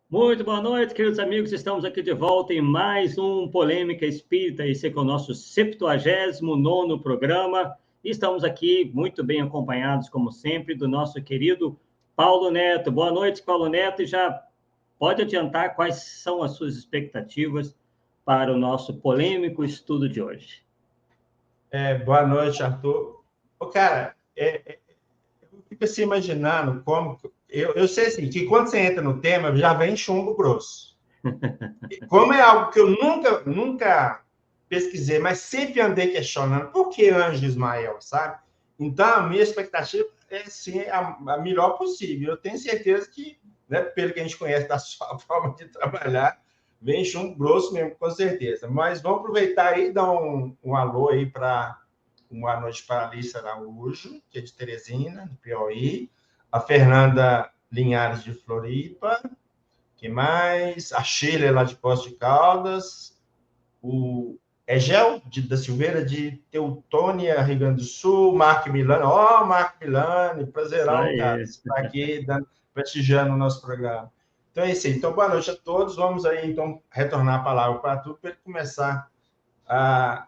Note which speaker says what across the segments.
Speaker 1: Muito boa noite, queridos amigos. Estamos aqui de volta em mais um Polêmica Espírita. Esse aqui é o nosso 79º programa. E estamos aqui muito bem acompanhados, como sempre, do nosso querido Paulo Neto. Boa noite, Paulo Neto. E já pode adiantar quais são as suas expectativas para o nosso polêmico estudo de hoje.
Speaker 2: Boa noite, Arthur. Cara, eu fico assim imaginando como... Eu sei assim, que quando você entra no tema, já vem chumbo grosso. Como é algo que eu nunca pesquisei, mas sempre andei questionando, por que Anjo Ismael, sabe? Então, a minha expectativa é sim a melhor possível. Eu tenho certeza que, né, pelo que a gente conhece da sua forma de trabalhar, vem chumbo grosso mesmo, com certeza. Mas vamos aproveitar aí e dar um alô aí para uma noite para a Alice Araújo, que é de Teresina, do Piauí, a Fernanda Linhares de Floripa, que mais? A Sheila lá de Poços de Caldas, o Egel da Silveira de Teutônia, Rio Grande do Sul, Marco Milani. Marco Milani,
Speaker 1: Isso
Speaker 2: prazerão, cara,
Speaker 1: aí.
Speaker 2: estar aqui prestigiando o nosso programa. Então é isso aí. Então, boa noite a todos. Vamos aí, então, retornar a palavra para Arthur, para ele começar a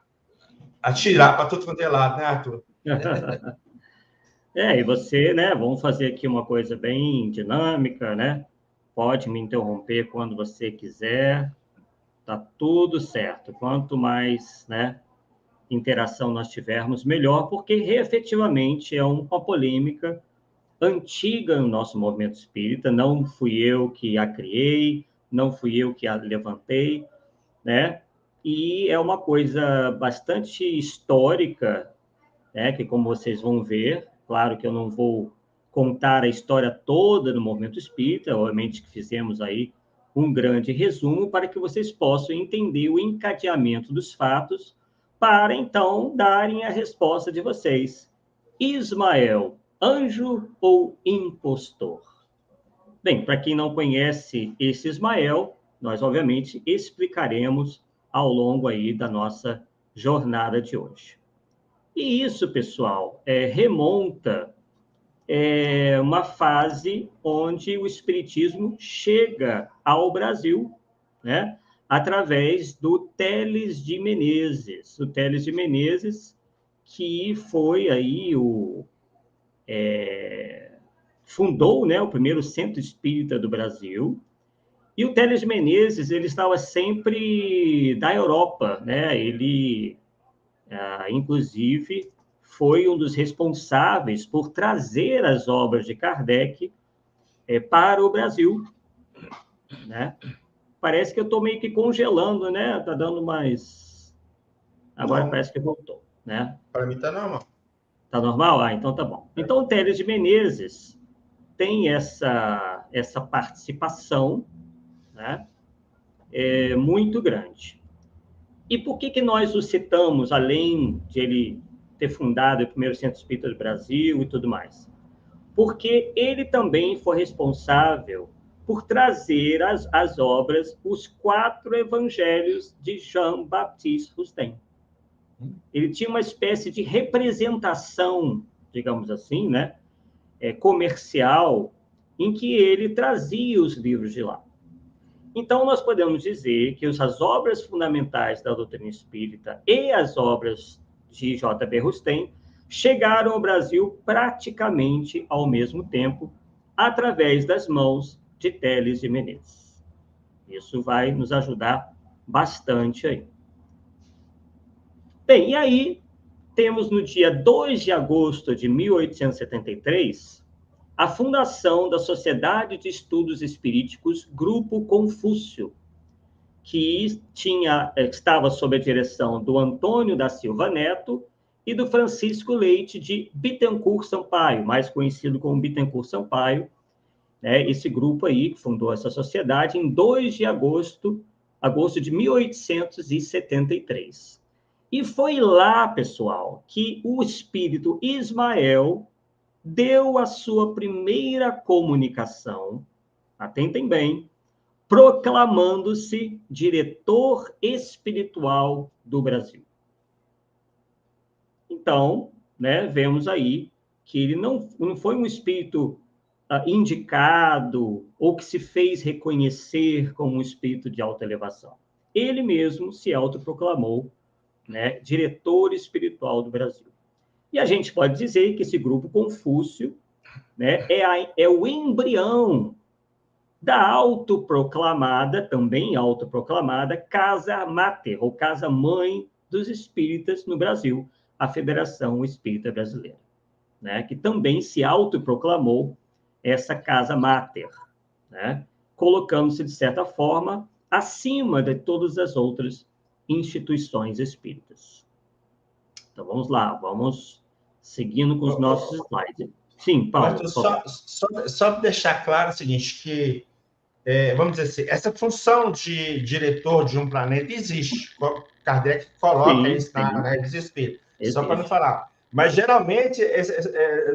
Speaker 2: atirar para tudo quanto é lado, né, Arthur?
Speaker 1: E você, né? Vamos fazer aqui uma coisa bem dinâmica, né? Pode me interromper quando você quiser. Tá tudo certo. Quanto mais, né, interação nós tivermos, melhor, porque efetivamente é uma polêmica antiga no nosso movimento espírita. Não fui eu que a criei, não fui eu que a levantei, né? E é uma coisa bastante histórica, né? Que, como vocês vão ver, claro que eu não vou contar a história toda do movimento espírita, obviamente que fizemos aí um grande resumo para que vocês possam entender o encadeamento dos fatos, para então darem a resposta de vocês. Ismael, anjo ou impostor? Bem, para quem não conhece esse Ismael, nós obviamente explicaremos ao longo aí da nossa jornada de hoje. E isso, pessoal, remonta uma fase onde o Espiritismo chega ao Brasil, né, através do Teles de Menezes. O Teles de Menezes, que foi aí fundou, né, o primeiro centro espírita do Brasil. E o Teles de Menezes, ele estava sempre da Europa, né? Ele inclusive, foi um dos responsáveis por trazer as obras de Kardec para o Brasil, né? Parece que eu estou meio que congelando, né? Está dando mais... Agora
Speaker 2: Não,
Speaker 1: parece que voltou, né?
Speaker 2: para mim tá normal.
Speaker 1: Tá normal? Ah, então tá bom. Então, o Teles de Menezes tem essa participação, né? Muito grande. E por que nós o citamos, além de ele ter fundado o primeiro centro espírita do Brasil e tudo mais? Porque ele também foi responsável por trazer as obras, os 4 evangelhos de Jean-Baptiste Rustem. Ele tinha uma espécie de representação, digamos assim, né, comercial, em que ele trazia os livros de lá. Então, nós podemos dizer que as obras fundamentais da doutrina espírita e as obras de J.B. Rustem chegaram ao Brasil praticamente ao mesmo tempo, através das mãos de Teles de Menezes. Isso vai nos ajudar bastante aí. Bem, e aí temos no dia 2 de agosto de 1873 a fundação da Sociedade de Estudos Espiríticos Grupo Confúcio, que estava sob a direção do Antônio da Silva Neto e do Francisco Leite de Bittencourt Sampaio, mais conhecido como Bittencourt Sampaio, né? Esse grupo aí que fundou essa sociedade em 2 de agosto de 1873. E foi lá, pessoal, que o espírito Ismael deu a sua primeira comunicação, atentem bem, proclamando-se diretor espiritual do Brasil. Então, né, vemos aí que ele não foi um espírito indicado ou que se fez reconhecer como um espírito de alta elevação. Ele mesmo se autoproclamou, né, diretor espiritual do Brasil. E a gente pode dizer que esse grupo Confúcio, né, é o embrião da autoproclamada, também autoproclamada, Casa Mater, ou Casa Mãe dos Espíritas no Brasil, a Federação Espírita Brasileira, né, que também se autoproclamou essa Casa Mater, né, colocando-se, de certa forma, acima de todas as outras instituições espíritas. Então, vamos lá, vamos seguindo com os nossos slides. Sim, Paulo.
Speaker 2: Só para deixar claro o seguinte, que, vamos dizer assim, essa função de diretor de um planeta existe. Kardec coloca isso na revista Espírita, só para não falar. Mas, geralmente,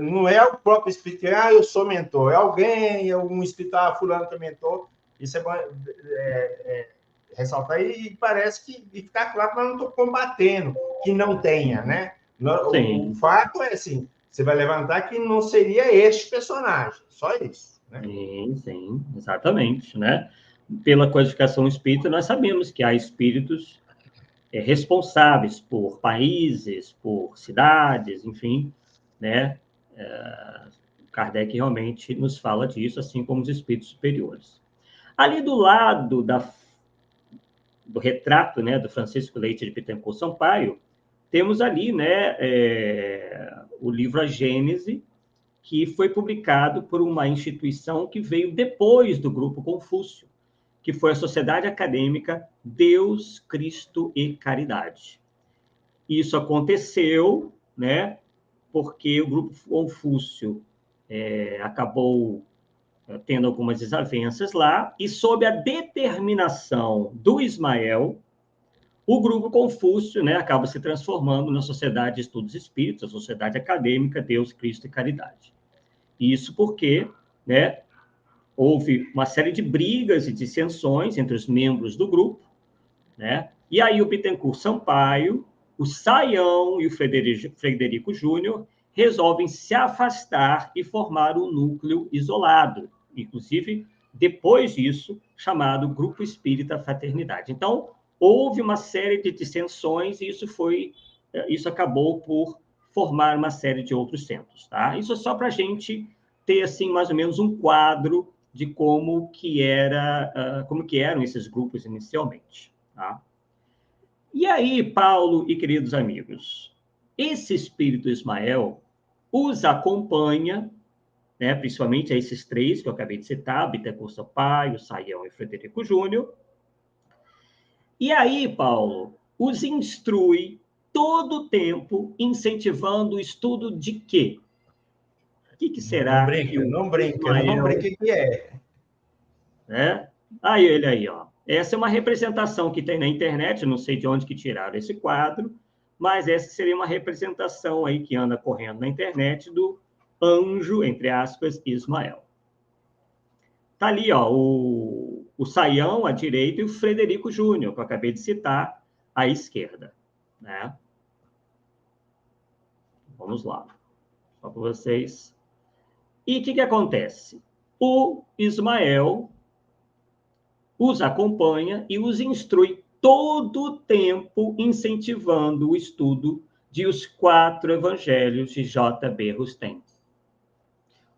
Speaker 2: não é o próprio espírito que eu sou mentor, é alguém, um espírito, fulano que é mentor. Isso é bom ressaltar, e parece que ficar claro que nós não estamos combatendo que não tenha, né? O fato é assim, você vai levantar que não seria este personagem, só isso, né?
Speaker 1: Sim, exatamente, né? Pela codificação espírita, nós sabemos que há espíritos responsáveis por países, por cidades, enfim, né? Kardec realmente nos fala disso, assim como os espíritos superiores. Ali do lado do retrato, né, do Francisco Leite de Bittencourt Sampaio, temos ali, né, o livro A Gênese, que foi publicado por uma instituição que veio depois do Grupo Confúcio, que foi a Sociedade Acadêmica Deus, Cristo e Caridade. Isso aconteceu, né, porque o Grupo Confúcio acabou tendo algumas desavenças lá, e sob a determinação do Ismael, o Grupo Confúcio, né, acaba se transformando na Sociedade de Estudos Espíritas, a Sociedade Acadêmica Deus, Cristo e Caridade. Isso porque, né, houve uma série de brigas e dissensões entre os membros do grupo, né? E aí o Bittencourt Sampaio, o Saião e o Frederico Júnior resolvem se afastar e formar um núcleo isolado, inclusive, depois disso, chamado Grupo Espírita Fraternidade. Então, houve uma série de dissensões e isso acabou por formar uma série de outros centros, tá? Isso é só para a gente ter, assim, mais ou menos um quadro de como que eram esses grupos inicialmente, tá? E aí, Paulo e queridos amigos, esse espírito Ismael os acompanha, né, principalmente a esses três que eu acabei de citar, Bittencourt Sampaio, Saião e Frederico Júnior. E aí, Paulo, os instrui todo o tempo, incentivando o estudo de quê? O que será?
Speaker 2: Não brinca que é.
Speaker 1: Né? Aí ele aí, ó. Essa é uma representação que tem na internet, não sei de onde que tiraram esse quadro, mas essa seria uma representação aí que anda correndo na internet do anjo, entre aspas, Ismael. Tá ali, ó, o Saião à direita e o Frederico Júnior, que eu acabei de citar, à esquerda, né? Vamos lá, só para vocês. E o que acontece? O Ismael os acompanha e os instrui todo o tempo, incentivando o estudo de os 4 evangelhos de J.B. Rustem.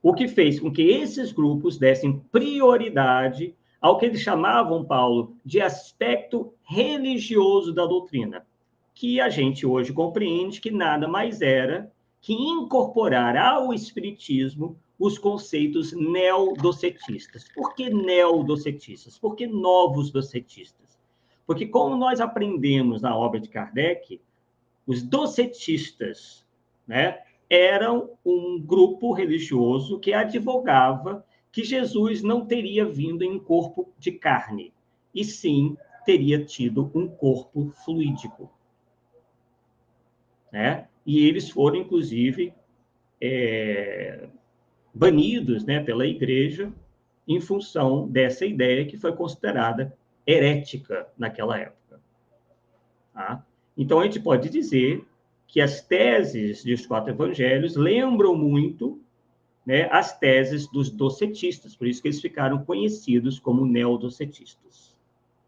Speaker 1: O que fez com que esses grupos dessem prioridade ao que eles chamavam, Paulo, de aspecto religioso da doutrina, que a gente hoje compreende que nada mais era que incorporar ao espiritismo os conceitos neodocetistas. Por que neodocetistas? Por que novos docetistas? Porque, como nós aprendemos na obra de Kardec, os docetistas, né, eram um grupo religioso que advogava que Jesus não teria vindo em um corpo de carne, e sim teria tido um corpo fluídico, né? E eles foram, inclusive, banidos, né, pela Igreja em função dessa ideia que foi considerada herética naquela época. Tá? Então, a gente pode dizer que as teses dos 4 evangelhos lembram muito né, as teses dos docetistas, por isso que eles ficaram conhecidos como neodocetistas.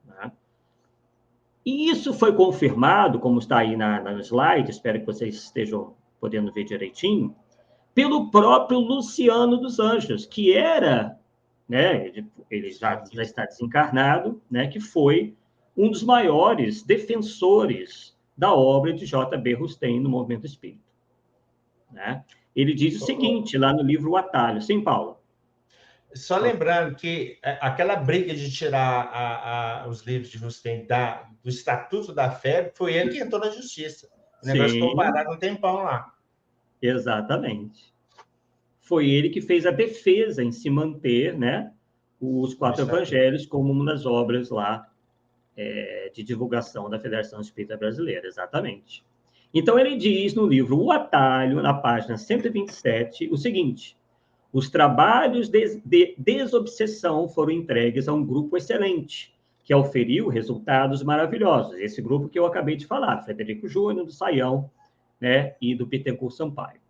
Speaker 1: Né? E isso foi confirmado, como está aí no slide, espero que vocês estejam podendo ver direitinho, pelo próprio Luciano dos Anjos, que era, né, ele já está desencarnado, né, que foi um dos maiores defensores da obra de J.B. Rustem no movimento espírita. Né? Ele diz o seguinte, lá no livro O Atalho. Sim, Paulo?
Speaker 2: Só lembrando que aquela briga de tirar os livros de Rustem do Estatuto da Fé, foi ele que entrou na justiça. O negócio ficou parado um tempão lá.
Speaker 1: Exatamente. Foi ele que fez a defesa em se manter, né, os 4 evangelhos como uma das obras lá de divulgação da Federação Espírita Brasileira, exatamente. Então, ele diz no livro O Atalho, na página 127, o seguinte: os trabalhos de desobsessão foram entregues a um grupo excelente, que auferiu resultados maravilhosos. Esse grupo que eu acabei de falar, Frederico Júnior, do Saião, né, e do Bittencourt Sampaio.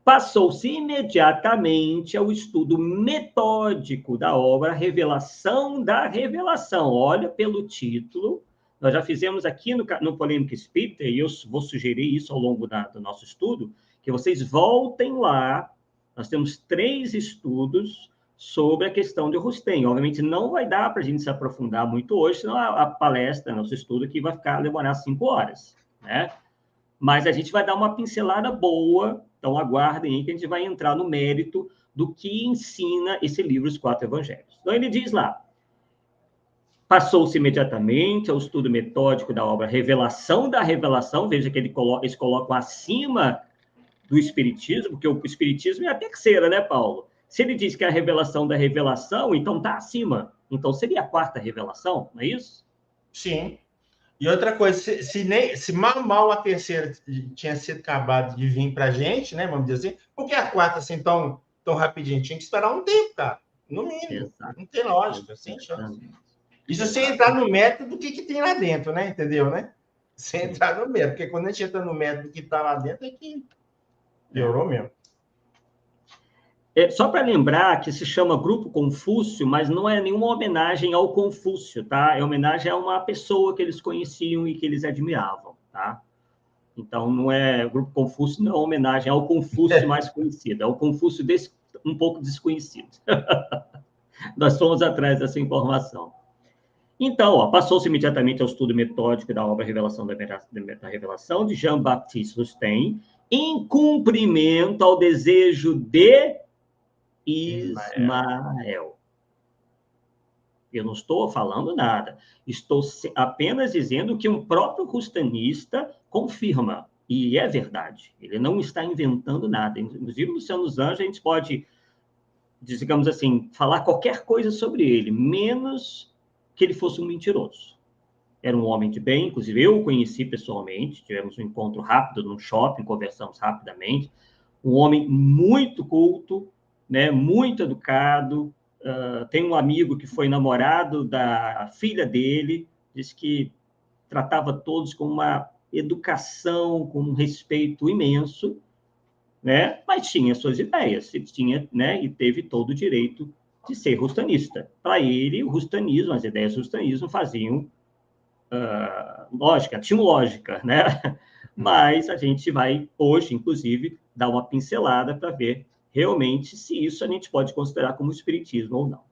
Speaker 1: Passou-se imediatamente ao estudo metódico da obra Revelação da Revelação. Olha, pelo título, nós já fizemos aqui no Polêmica Espírita, e eu vou sugerir isso ao longo do nosso estudo, que vocês voltem lá. Nós temos 3 estudos sobre a questão de Rustem. Obviamente, não vai dar para a gente se aprofundar muito hoje, senão a palestra, nosso estudo aqui vai demorar 5 horas, né? Mas a gente vai dar uma pincelada boa, então aguardem aí que a gente vai entrar no mérito do que ensina esse livro, Os 4 Evangelhos. Então, ele diz lá, passou-se imediatamente ao estudo metódico da obra Revelação da Revelação, veja que eles colocam acima do Espiritismo, porque o Espiritismo é a terceira, né, Paulo? Se ele diz que é a revelação da revelação, então está acima. Então seria a 4ª revelação, não é isso?
Speaker 2: Sim. E outra coisa, se mal a terceira tinha sido acabado de vir para a gente, né, vamos dizer assim, por que a 4ª assim tão rapidinho? Tinha que esperar um tempo, cara, no mínimo. Exato. Não tem lógica, sem chance. Isso sem entrar no método do que tem lá dentro, né? Entendeu, né? Sem entrar no método, porque quando a gente entra no método do que está lá dentro, é que piorou mesmo.
Speaker 1: Só para lembrar que se chama Grupo Confúcio, mas não é nenhuma homenagem ao Confúcio, tá? É homenagem a uma pessoa que eles conheciam e que eles admiravam, tá? Então, não é Grupo Confúcio, não é homenagem ao Confúcio mais conhecido, é o Confúcio um pouco desconhecido. Nós fomos atrás dessa informação. Então, passou-se imediatamente ao estudo metódico da obra Revelação da Revelação, de Jean-Baptiste Rustem, em cumprimento ao desejo de Ismael. Eu não estou falando nada. Estou apenas dizendo que um próprio rustanista confirma. E é verdade. Ele não está inventando nada. Inclusive, Luciano dos Anjos, a gente pode, digamos assim, falar qualquer coisa sobre ele, menos que ele fosse um mentiroso. Era um homem de bem, inclusive eu o conheci pessoalmente, tivemos um encontro rápido num shopping, conversamos rapidamente. Um homem muito culto, né, muito educado. Tem um amigo que foi namorado da filha dele, disse que tratava todos com uma educação, com um respeito imenso, né? Mas tinha suas ideias, tinha, né? E teve todo o direito de ser rustanista. Para ele, o rustanismo, as ideias do rustanismo faziam lógica, tinham lógica, né? Mas a gente vai, hoje, inclusive, dar uma pincelada para ver realmente se isso a gente pode considerar como espiritismo ou não.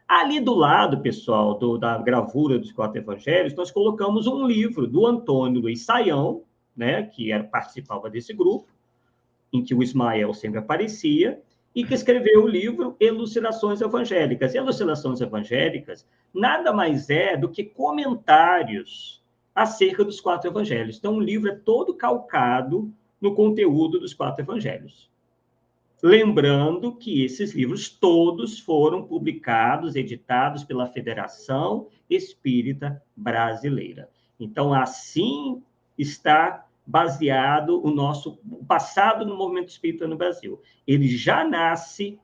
Speaker 1: Ali do lado, pessoal, da gravura dos 4 evangelhos, nós colocamos um livro do Antônio Luiz Saião, né, que participava desse grupo, em que o Ismael sempre aparecia, e que escreveu o livro Elucidações Evangélicas. E Elucidações Evangélicas nada mais é do que comentários acerca dos 4 evangelhos. Então, o livro é todo calcado no conteúdo dos 4 evangelhos. Lembrando que esses livros todos foram publicados, editados pela Federação Espírita Brasileira. Então, assim está baseado o nosso passado no movimento espírita no Brasil. Ele já nasce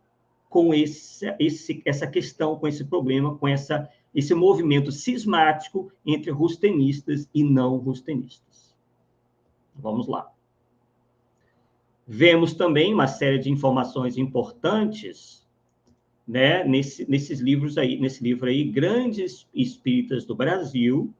Speaker 1: com essa questão, com esse problema, com esse movimento cismático entre rustenistas e não rustenistas. Vamos lá. Vemos também uma série de informações importantes, né, nesses livros aí, nesse livro aí, Grandes Espíritas do Brasil,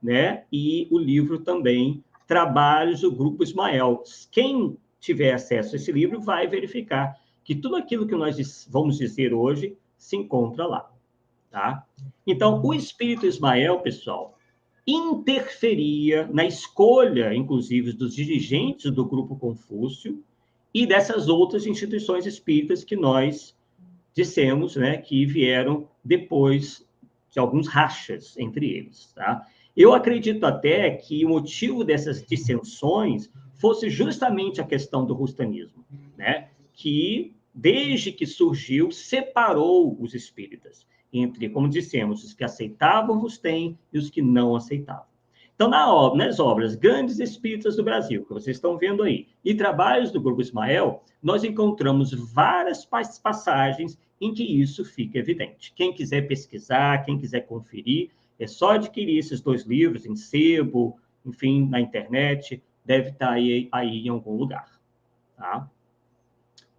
Speaker 1: né, e o livro também Trabalhos do Grupo Ismael. Quem tiver acesso a esse livro vai verificar que tudo aquilo que nós vamos dizer hoje se encontra lá, tá? Então, o Espírito Ismael, pessoal, interferia na escolha, inclusive, dos dirigentes do Grupo Confúcio e dessas outras instituições espíritas que nós dissemos, né, que vieram depois de alguns rachas entre eles, tá? Eu acredito até que o motivo dessas dissensões fosse justamente a questão do rustanismo, né? Que, desde que surgiu, separou os espíritas entre, como dissemos, os que aceitavam o Rustem e os que não aceitavam. Então, nas obras Grandes Espíritas do Brasil, que vocês estão vendo aí, e Trabalhos do Grupo Ismael, nós encontramos várias passagens em que isso fica evidente. Quem quiser pesquisar, quem quiser conferir, é só adquirir esses 2 livros em sebo, enfim, na internet, deve estar aí em algum lugar. Tá?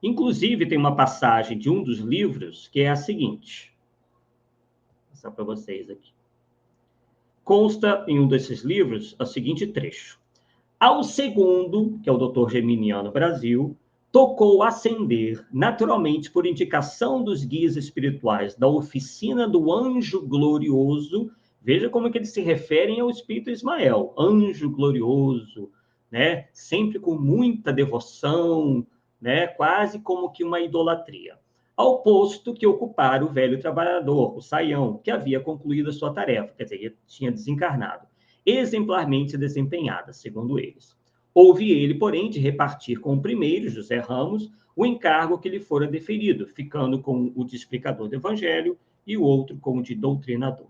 Speaker 1: Inclusive, tem uma passagem de um dos livros que é a seguinte. Vou passar para vocês aqui. Consta em um desses livros o seguinte trecho. Ao segundo, que é o Dr. Geminiano Brasil, tocou ascender, naturalmente por indicação dos guias espirituais da oficina do Anjo Glorioso. Veja como é que eles se referem ao Espírito Ismael, Anjo Glorioso, né? Sempre com muita devoção, né? Quase como que uma idolatria. Ao posto que ocupara o velho trabalhador, o Saião, que havia concluído a sua tarefa, quer dizer, tinha desencarnado, exemplarmente desempenhada, segundo eles. Houve ele, porém, de repartir com o primeiro, José Ramos, o encargo que lhe fora deferido, ficando com o de explicador do Evangelho e o outro com o de doutrinador.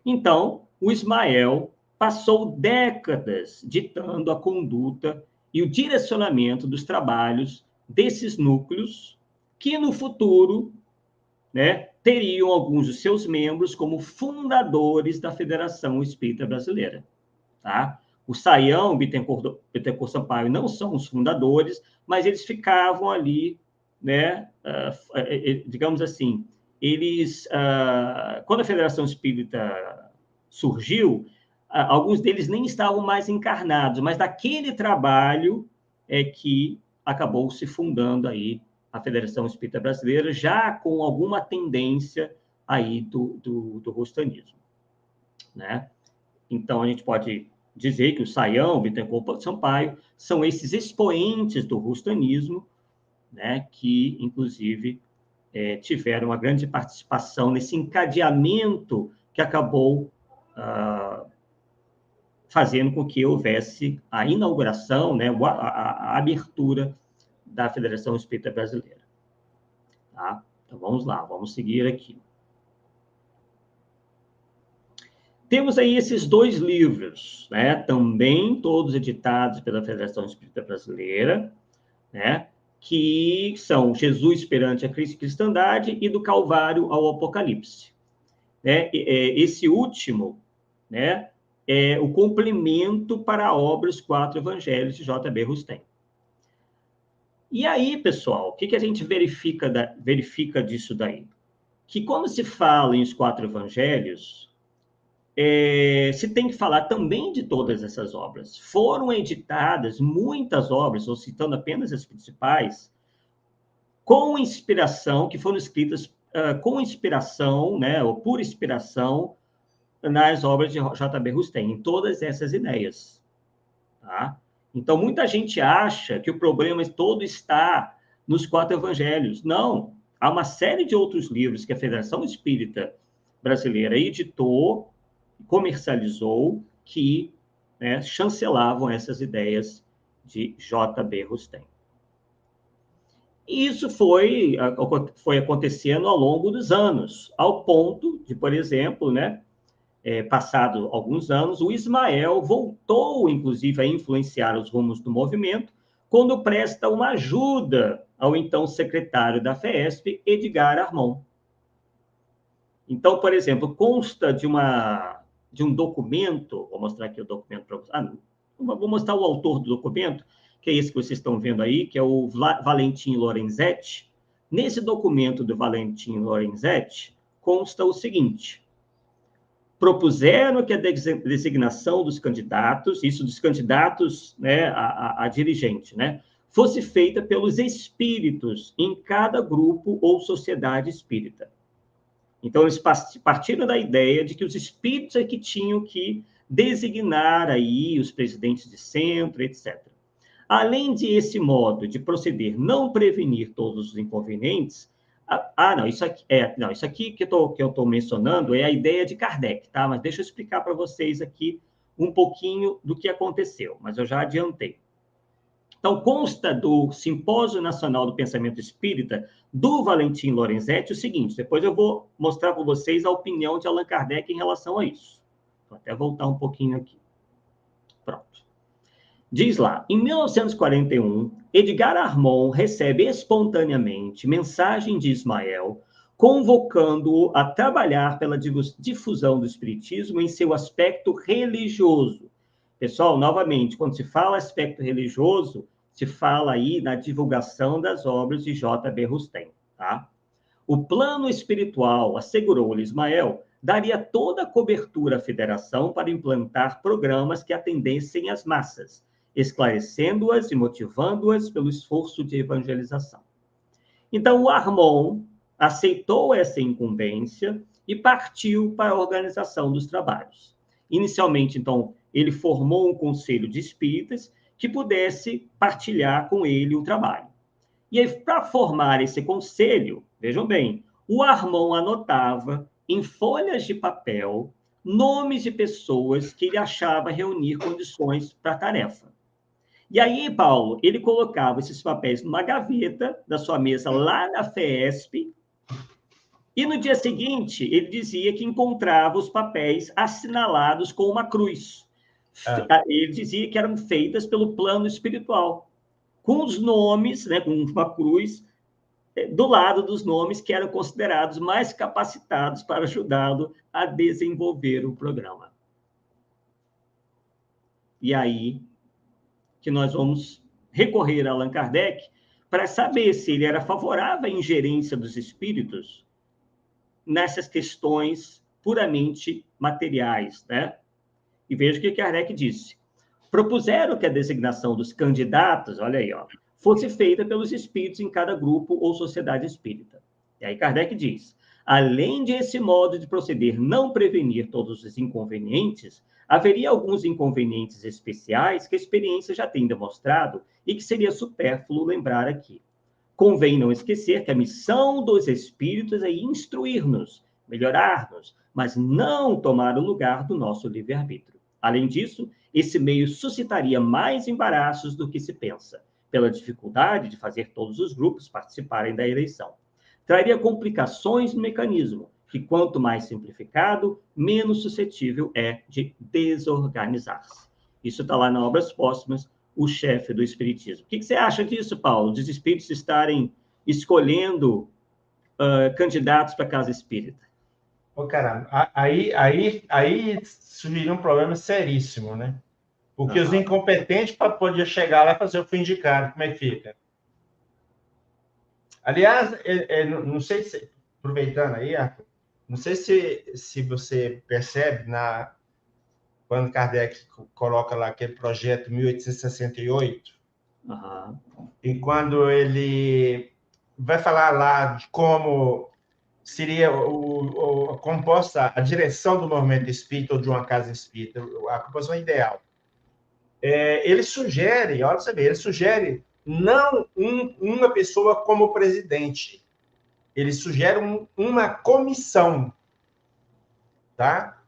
Speaker 1: Então, o Ismael passou décadas ditando a conduta e o direcionamento dos trabalhos desses núcleos que, no futuro, né, teriam alguns de seus membros como fundadores da Federação Espírita Brasileira. Tá? O Saião, Bittencourt Sampaio não são os fundadores, mas eles ficavam ali, né, digamos assim, eles, quando a Federação Espírita surgiu, alguns deles nem estavam mais encarnados, mas daquele trabalho é que acabou se fundando aí a Federação Espírita Brasileira, já com alguma tendência aí do rustanismo, né? Então, a gente pode dizer que o Saião, Bittencourt Sampaio, são esses expoentes do rustanismo, né, que, inclusive, tiveram uma grande participação nesse encadeamento que acabou fazendo com que houvesse a inauguração, né, a abertura da Federação Espírita Brasileira. Tá? Então, vamos lá, vamos seguir aqui. Temos aí esses 2 livros, né, também todos editados pela Federação Espírita Brasileira, né, que são Jesus perante a Cristandade e do Calvário ao Apocalipse. Né? Esse último, né, é o complemento para a obra Os 4 Evangelhos de J.B. Rustem. E aí, pessoal, o que a gente verifica disso daí? Que quando se fala em Os 4 Evangelhos, se tem que falar também de todas essas obras. Foram editadas muitas obras, ou citando apenas as principais, com inspiração, que foram escritas com inspiração, né, ou por inspiração, nas obras de J.B. Rustem, em todas essas ideias. Tá? Então, muita gente acha que o problema todo está nos 4 evangelhos. Não, há uma série de outros livros que a Federação Espírita Brasileira editou, comercializou, que, né, chancelavam essas ideias de J.B. Rustem. E isso foi acontecendo ao longo dos anos, ao ponto de, por exemplo, né, passado alguns anos, o Ismael voltou, inclusive, a influenciar os rumos do movimento, quando presta uma ajuda ao então secretário da FESP, Edgar Armon. Então, por exemplo, consta de um documento, vou mostrar aqui o documento para vocês. Vou mostrar o autor do documento, que é esse que vocês estão vendo aí, que é o Valentim Lorenzetti. Nesse documento do Valentim Lorenzetti, consta o seguinte: propuseram que a designação dos candidatos, isso dos candidatos, né, a dirigente, né, fosse feita pelos espíritos em cada grupo ou sociedade espírita. Então, eles partiram da ideia de que os espíritos é que tinham que designar aí os presidentes de centro, etc. Além de esse modo de proceder não prevenir todos os inconvenientes, isso aqui que eu estou mencionando é a ideia de Kardec, tá? Mas deixa eu explicar para vocês aqui um pouquinho do que aconteceu, mas eu já adiantei. Então, consta do Simpósio Nacional do Pensamento Espírita, do Valentim Lorenzetti, o seguinte, depois eu vou mostrar para vocês a opinião de Allan Kardec em relação a isso. Vou até voltar um pouquinho aqui. Pronto. Diz lá, em 1941, Edgar Armond recebe espontaneamente mensagem de Ismael, convocando-o a trabalhar pela difusão do espiritismo em seu aspecto religioso. Pessoal, novamente, quando se fala aspecto religioso, se fala aí na divulgação das obras de J.B. Rustem, tá? O plano espiritual, assegurou-lhe Ismael, daria toda a cobertura à federação para implantar programas que atendessem às massas, esclarecendo-as e motivando-as pelo esforço de evangelização. Então, o Armond aceitou essa incumbência e partiu para a organização dos trabalhos. Inicialmente, então, ele formou um conselho de espíritas que pudesse partilhar com ele o trabalho. E aí, para formar esse conselho, vejam bem, o Armond anotava em folhas de papel nomes de pessoas que ele achava reunir condições para a tarefa. E aí, Paulo, ele colocava esses papéis numa gaveta da sua mesa lá na FESP, e no dia seguinte ele dizia que encontrava os papéis assinalados com uma cruz. Ele dizia que eram feitas pelo plano espiritual, com os nomes, né, com uma cruz, do lado dos nomes que eram considerados mais capacitados para ajudá-lo a desenvolver o programa. E aí que nós vamos recorrer a Allan Kardec para saber se ele era favorável à ingerência dos espíritos nessas questões puramente materiais, né? E veja o que Kardec disse. Propuseram que a designação dos candidatos, olha aí, ó, fosse feita pelos espíritos em cada grupo ou sociedade espírita. E aí Kardec diz, além de esse modo de proceder não prevenir todos os inconvenientes, haveria alguns inconvenientes especiais que a experiência já tem demonstrado e que seria supérfluo lembrar aqui. Convém não esquecer que a missão dos espíritos é instruir-nos, melhorar-nos, mas não tomar o lugar do nosso livre-arbítrio. Além disso, esse meio suscitaria mais embaraços do que se pensa, pela dificuldade de fazer todos os grupos participarem da eleição. Traria complicações no mecanismo, que quanto mais simplificado, menos suscetível é de desorganizar-se. Isso está lá na Obras Póstumas, o chefe do Espiritismo. O que você acha disso, Paulo? Dos espíritos estarem escolhendo candidatos para a casa espírita?
Speaker 2: Caramba, aí surgiria um problema seríssimo, né? Porque os incompetentes para poder chegar lá e fazer o fim de cara, como é que fica? Aliás, não sei se, aproveitando aí, Arthur, não sei se você percebe, quando Kardec coloca lá aquele projeto 1868, e quando ele vai falar lá de como seria composta a direção do movimento espírita ou de uma casa espírita, a composição ideal. Ele sugere, olha você ver, ele sugere não uma pessoa como presidente, ele sugere uma comissão, tá?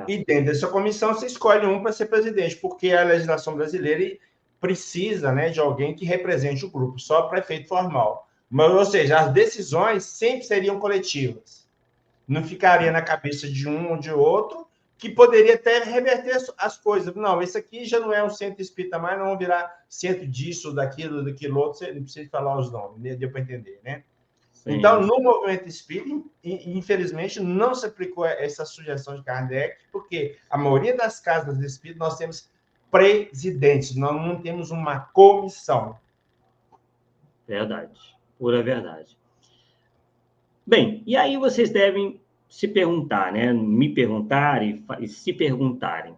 Speaker 2: E dentro dessa comissão você escolhe um para ser presidente, porque a legislação brasileira precisa, né, de alguém que represente o grupo, só para efeito formal. Mas, ou seja, as decisões sempre seriam coletivas. Não ficaria na cabeça de um ou de outro, que poderia até reverter as coisas. Não, esse aqui já não é um centro espírita mais, não vão virar centro disso, daquilo outro, você não precisa falar os nomes, né? Deu para entender, né? Sim. Então, no movimento espírita, infelizmente, não se aplicou essa sugestão de Kardec, porque a maioria das casas espíritas nós temos presidentes, nós não temos uma comissão.
Speaker 1: Verdade, pura verdade. Bem, e aí vocês devem se perguntar, né? Me perguntar e se perguntarem.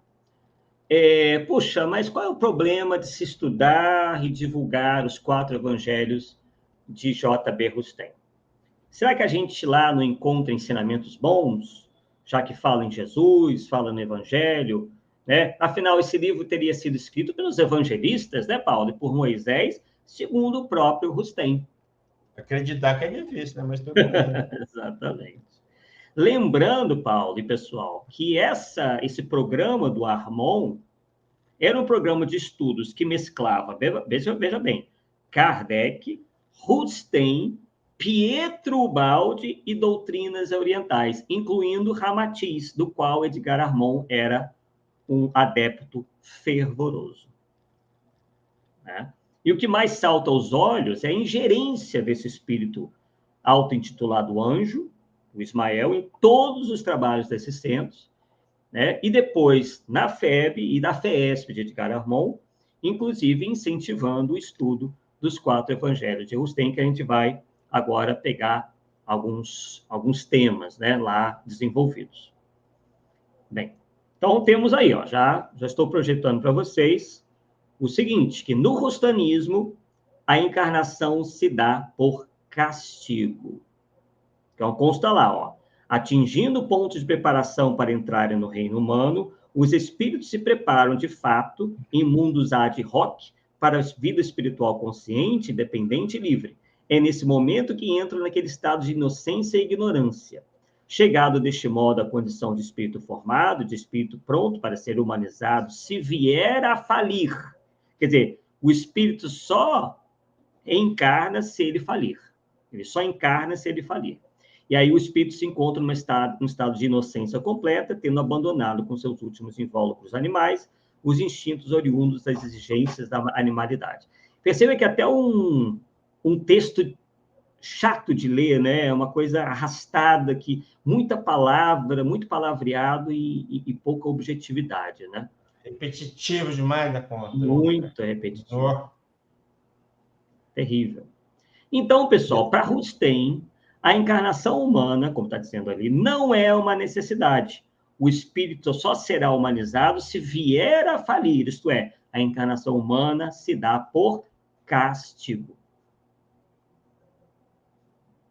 Speaker 1: Puxa, mas qual é o problema de se estudar e divulgar os 4 evangelhos de J.B. Rustem? Será que a gente lá não encontra ensinamentos bons, já que fala em Jesus, fala no Evangelho, né? Afinal, esse livro teria sido escrito pelos evangelistas, né, Paulo, e por Moisés, segundo o próprio Rustem.
Speaker 2: Acreditar que é difícil, né? Mas tudo bem.
Speaker 1: Exatamente. Lembrando, Paulo e pessoal, que esse programa do Harmon era um programa de estudos que mesclava, veja bem, Kardec, Rustem, Pietro Ubaldi e doutrinas orientais, incluindo Ramatiz, do qual Edgar Harmon era um adepto fervoroso. Né? E o que mais salta aos olhos é a ingerência desse espírito auto-intitulado anjo, o Ismael, em todos os trabalhos desses centros, né? E depois na FEB e na FESP de Edgar Harmon, inclusive incentivando o estudo dos 4 evangelhos de Rustem, que a gente vai agora pegar alguns temas, né, lá desenvolvidos. Bem, então temos aí, ó, já estou projetando para vocês o seguinte, que no rustanismo a encarnação se dá por castigo. Então consta lá, ó, atingindo pontos de preparação para entrarem no reino humano, os espíritos se preparam de fato em mundos ad hoc para a vida espiritual consciente, dependente e livre. É nesse momento que entram naquele estado de inocência e ignorância. Chegado deste modo à condição de espírito formado, de espírito pronto para ser humanizado, se vier a falir. Quer dizer, o espírito só encarna se ele falir. Ele só encarna se ele falir. E aí o espírito se encontra num estado de inocência completa, tendo abandonado com seus últimos invólucros animais os instintos oriundos das exigências da animalidade. Perceba que até um texto chato de ler, né? Uma coisa arrastada, que muita palavra, muito palavreado e pouca objetividade, né?
Speaker 2: Repetitivo demais da conta.
Speaker 1: Muito repetitivo.
Speaker 2: Oh.
Speaker 1: Terrível. Então, pessoal, para Rustem, a encarnação humana, como está dizendo ali, não é uma necessidade. O espírito só será humanizado se vier a falir, isto é, a encarnação humana se dá por castigo.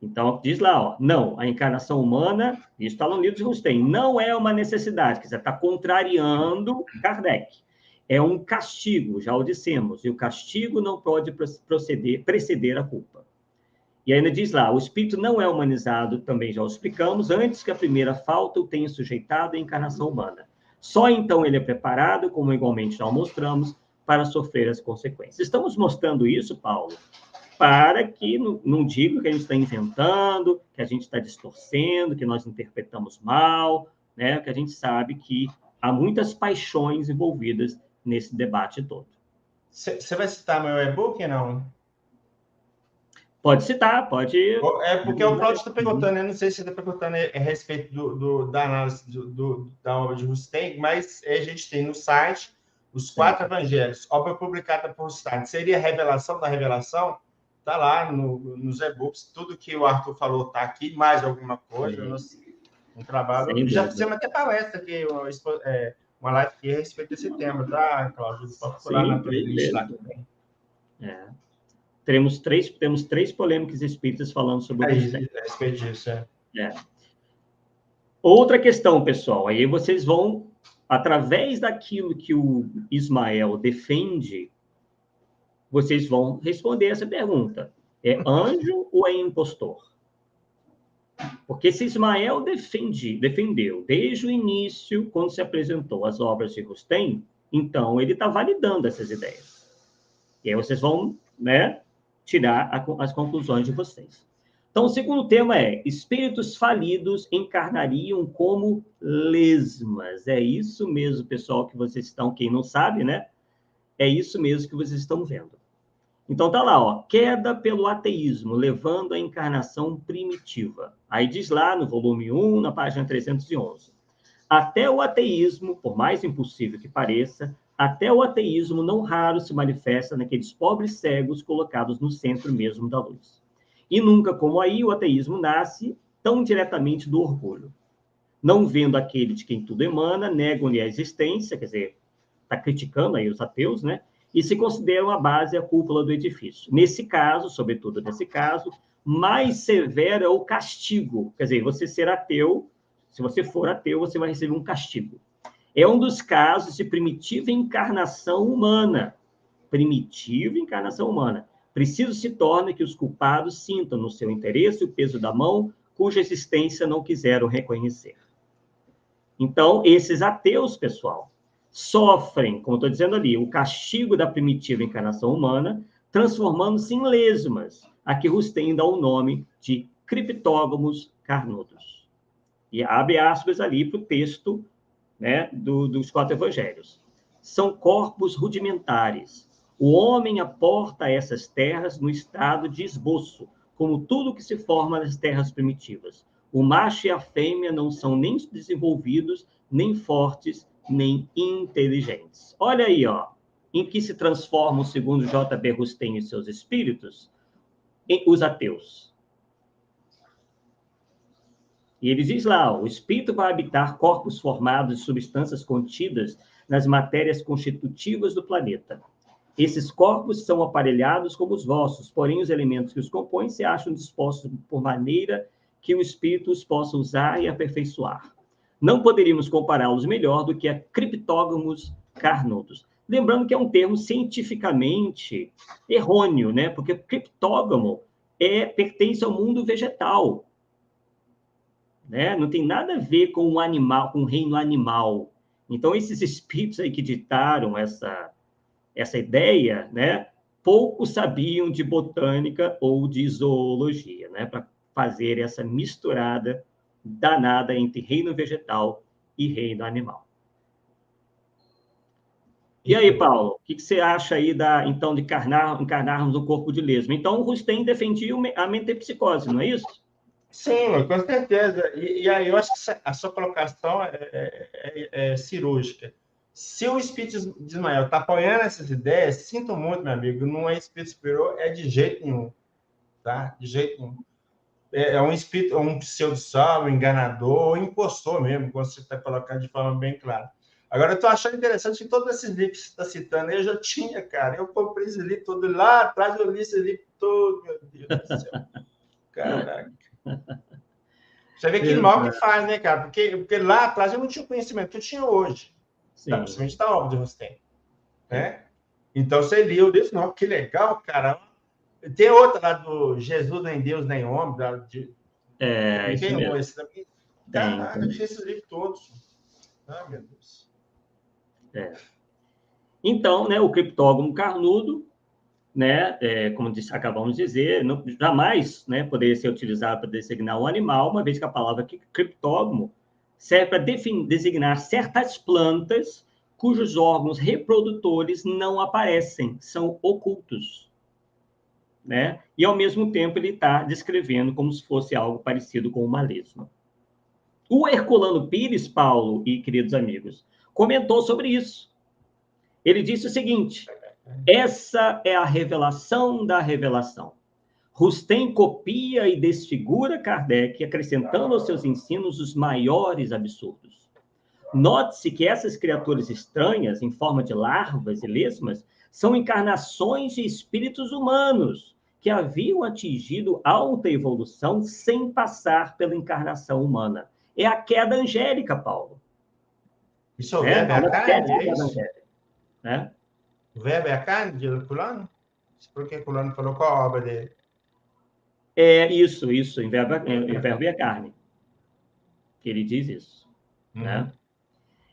Speaker 1: Então, diz lá, ó, não, a encarnação humana, isso está no livro de Rustem, não é uma necessidade, quer dizer, está contrariando Kardec. É um castigo, já o dissemos, e o castigo não pode preceder a culpa. E ainda diz lá, o espírito não é humanizado, também já o explicamos, antes que a primeira falta o tenha sujeitado à encarnação humana. Só então ele é preparado, como igualmente já o mostramos, para sofrer as consequências. Estamos mostrando isso, Paulo, para que não diga que a gente está inventando, que a gente está distorcendo, que nós interpretamos mal, né? Que a gente sabe que há muitas paixões envolvidas nesse debate todo.
Speaker 2: Você vai citar meu e-book, não?
Speaker 1: Pode citar, pode...
Speaker 2: Porque o Cláudio está perguntando, eu não sei se você está perguntando a respeito da análise da obra de Rustem, mas a gente tem no site os 4 evangelhos, obra publicada por Rustem. Seria a revelação da revelação? Está lá nos e-books, tudo que o Arthur falou está aqui, mais alguma coisa, um trabalho. Já fizemos até palestra aqui, uma live aqui a respeito desse tema, tá, Cláudio? Pode procurar na playlist lá também.
Speaker 1: Temos 3 polêmicas espíritas falando sobre o Rustem.
Speaker 2: A respeito disso,
Speaker 1: Outra questão, pessoal, aí vocês vão, através daquilo que o Ismael defende, vocês vão responder essa pergunta. É anjo ou é impostor? Porque se Ismael defendeu desde o início, quando se apresentou as obras de Rustem, então ele está validando essas ideias. E aí vocês vão, né, tirar as conclusões de vocês. Então, o segundo tema é: espíritos falidos encarnariam como lesmas. É isso mesmo, pessoal, que vocês estão, quem não sabe, né? É isso mesmo que vocês estão vendo. Então, tá lá, ó, queda pelo ateísmo, levando à encarnação primitiva. Aí diz lá no volume 1, na página 311. Até o ateísmo, por mais impossível que pareça, até o ateísmo não raro se manifesta naqueles pobres cegos colocados no centro mesmo da luz. E nunca como aí o ateísmo nasce tão diretamente do orgulho. Não vendo aquele de quem tudo emana, negam-lhe a existência, quer dizer, está criticando aí os ateus, né? E se consideram a base e a cúpula do edifício. Nesse caso, sobretudo nesse caso, mais severo é o castigo. Quer dizer, você ser ateu, se você for ateu, você vai receber um castigo. É um dos casos de primitiva encarnação humana. Primitiva encarnação humana. Preciso se torna que os culpados sintam no seu interesse o peso da mão, cuja existência não quiseram reconhecer. Então, esses ateus, pessoal, sofrem, como estou dizendo ali, o castigo da primitiva encarnação humana, transformando-se em lesmas, a que Rustem dá o nome de criptógamos carnudos. E abre aspas ali para o texto, né, dos 4 evangelhos. São corpos rudimentares. O homem aporta essas terras no estado de esboço, como tudo que se forma nas terras primitivas. O macho e a fêmea não são nem desenvolvidos, nem fortes, nem inteligentes. Olha aí, ó, em que se transformam, segundo J.B. Rustem e seus espíritos, os ateus. E ele diz lá, o espírito vai habitar corpos formados de substâncias contidas nas matérias constitutivas do planeta. Esses corpos são aparelhados como os vossos, porém os elementos que os compõem se acham dispostos por maneira que o espírito os possa usar e aperfeiçoar. Não poderíamos compará-los melhor do que a criptógamos carnudos. Lembrando que é um termo cientificamente errôneo, né? Porque criptógamo pertence ao mundo vegetal, né? Não tem nada a ver com o animal, com o reino animal. Então, esses espíritos aí que ditaram essa ideia, né? Pouco sabiam de botânica ou de zoologia, né? Para fazer essa misturada danada entre reino vegetal e reino animal. E aí, Paulo, o que você acha aí então, de encarnarmos o corpo de lesma? Então, o Rustem defendia a metempsicose, não é isso?
Speaker 2: Sim, com certeza. E aí eu acho que a sua colocação é cirúrgica. Se o espírito de Ismael está apoiando essas ideias, sinto muito, meu amigo, não é espírito superior, é de jeito nenhum. Tá? De jeito nenhum. É um espírito, um pseudo-sábio, enganador, impostor mesmo, como você está colocando de forma bem clara. Agora, eu estou achando interessante que todos esses livros que você está citando, eu já tinha, cara. Eu comprei esse livro todo lá atrás, eu li esse livro todo, meu Deus do céu. Caraca. Você vê que mal que faz, né, cara? Porque lá atrás eu não tinha o conhecimento que eu tinha hoje. Sim. Principalmente da obra de Rustem. Né? Então, você lia o livro, não, que legal, cara. Tem outra lá do Jesus, nem Deus, nem homem.
Speaker 1: Isso mesmo.
Speaker 2: Esse também. Caraca, eu tinha esses livros todos. Ah, meu Deus.
Speaker 1: Então, né, o criptógamo carnudo, né, como acabamos de dizer, não, jamais, né, poderia ser utilizado para designar um animal, uma vez que a palavra criptógamo serve para designar certas plantas cujos órgãos reprodutores não aparecem, são ocultos, né? E, ao mesmo tempo, ele está descrevendo como se fosse algo parecido com uma lesma. O Herculano Pires, Paulo e queridos amigos, comentou sobre isso. Ele disse o seguinte: essa é a revelação da revelação. Rustem copia e desfigura Kardec, acrescentando aos seus ensinos os maiores absurdos. Note-se que essas criaturas estranhas, em forma de larvas e lesmas, são encarnações de espíritos humanos que haviam atingido alta evolução sem passar pela encarnação humana. É a queda angélica, Paulo.
Speaker 2: Isso é o verbo, é a carne, é isso?
Speaker 1: Né?
Speaker 2: O verbo é a carne de Herculano? Porque Herculano falou qual a obra dele?
Speaker 1: Isso, em verbo e a carne. Ele diz isso. Né?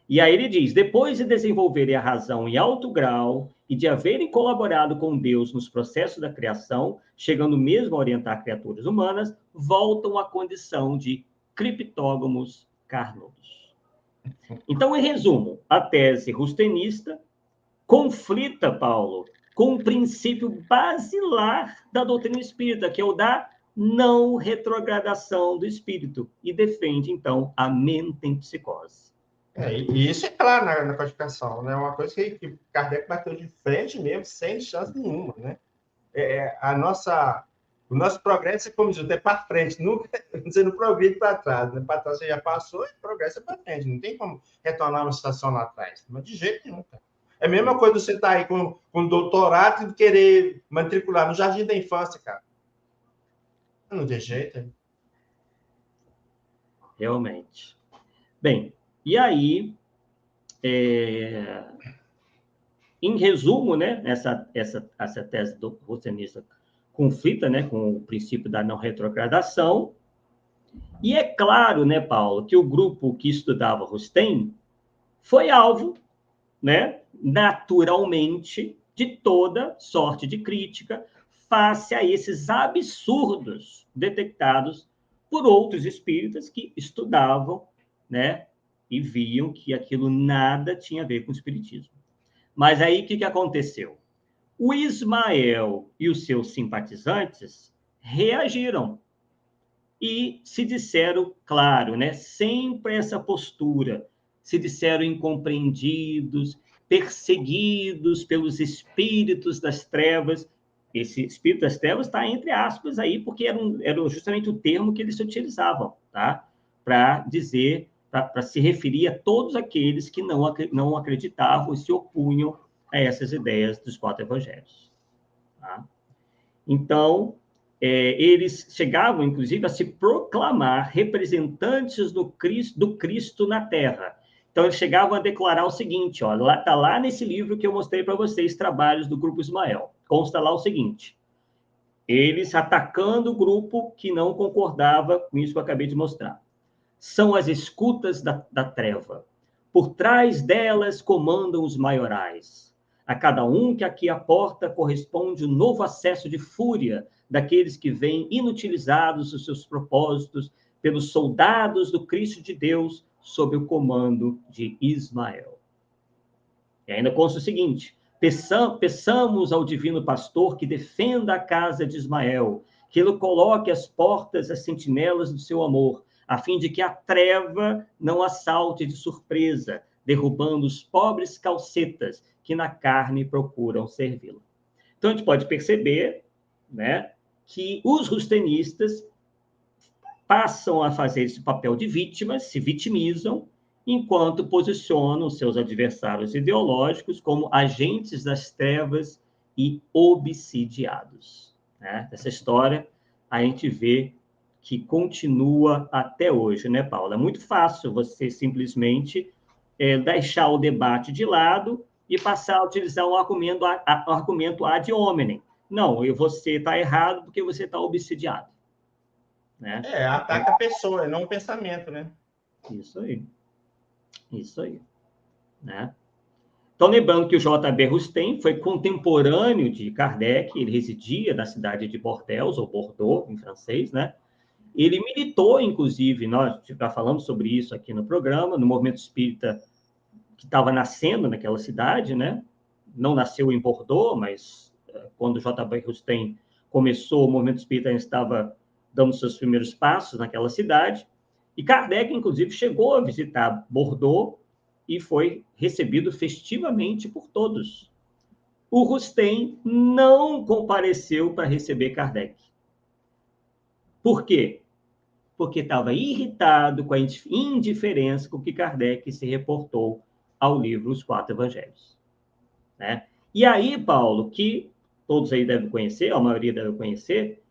Speaker 1: E aí ele diz, depois de desenvolverem a razão em alto grau e de haverem colaborado com Deus nos processos da criação, chegando mesmo a orientar criaturas humanas, voltam à condição de criptógamos carnudos. Então, em resumo, a tese rustenista conflita, Paulo, com o princípio basilar da doutrina espírita, que é o da não retrogradação do espírito, e defende, então, a metempsicose.
Speaker 2: E isso é claro na codificação, né? Uma coisa que Kardec bateu de frente mesmo, sem chance nenhuma, né? O nosso progresso é, como diz, é para frente, nunca, você não progride para trás, né? Para trás você já passou e progresso é para frente, não tem como retornar uma situação lá atrás, mas de jeito nenhum, cara. É a mesma coisa você estar aí com doutorado e querer matricular no Jardim da Infância, cara. Não tem jeito.
Speaker 1: Realmente. Bem, e aí, em resumo, né, essa tese do Russenista conflita, né, com o princípio da não retrogradação. E é claro, né, Paulo, que o grupo que estudava Rustem foi alvo, né, naturalmente, de toda sorte de crítica face a esses absurdos detectados por outros espíritas que estudavam, né, e viam que aquilo nada tinha a ver com o espiritismo. Mas aí o que aconteceu? O Ismael e os seus simpatizantes reagiram e se disseram, claro, né, sempre essa postura, se disseram incompreendidos, perseguidos pelos espíritos das trevas. Esse espírito das trevas está entre aspas aí, porque era justamente o termo que eles utilizavam, tá? Para dizer, para se referir a todos aqueles que não acreditavam e se opunham a essas ideias dos 4 evangelhos. Tá? Então, eles chegavam, inclusive, a se proclamar representantes do Cristo na Terra. Então, eles chegavam a declarar o seguinte, está lá nesse livro que eu mostrei para vocês, Trabalhos do Grupo Ismael. Consta lá o seguinte, eles atacando o grupo que não concordava com isso que eu acabei de mostrar. São as escutas da treva. Por trás delas comandam os maiorais. A cada um que aqui aporta corresponde um novo acesso de fúria daqueles que vêm inutilizados os seus propósitos pelos soldados do Cristo de Deus sob o comando de Ismael. E ainda consta o seguinte, peçamos ao divino pastor que defenda a casa de Ismael, que ele coloque às portas as sentinelas do seu amor, a fim de que a treva não assalte de surpresa, derrubando os pobres calcetas que na carne procuram servi-la. Então, a gente pode perceber, né, que os rustenistas passam a fazer esse papel de vítimas, se vitimizam, enquanto posicionam seus adversários ideológicos como agentes das trevas e obsidiados. Né? Essa história a gente vê que continua até hoje, né, Paula? É muito fácil você simplesmente deixar o debate de lado e passar a utilizar um argumento ad hominem. Não, você está errado porque você está obsidiado. Né?
Speaker 2: Ataca a pessoa, não o pensamento, né?
Speaker 1: Isso aí. Isso aí. Né? Então, lembrando que o J.B. Rustem foi contemporâneo de Kardec, ele residia na cidade de Bordeaux, ou Bordeaux, em francês, né? Ele militou, inclusive, nós já falamos sobre isso aqui no programa, no movimento espírita que estava nascendo naquela cidade, né? Não nasceu em Bordeaux, mas quando o J.B. Rustem começou, o movimento espírita estava dando seus primeiros passos naquela cidade, e Kardec, inclusive, chegou a visitar Bordeaux e foi recebido festivamente por todos. O Rustem não compareceu para receber Kardec. Por quê? Porque estava irritado com a indiferença com que Kardec se reportou ao livro Os 4 Evangelhos. Né? E aí, Paulo, que todos aí devem conhecer, a maioria deve conhecer,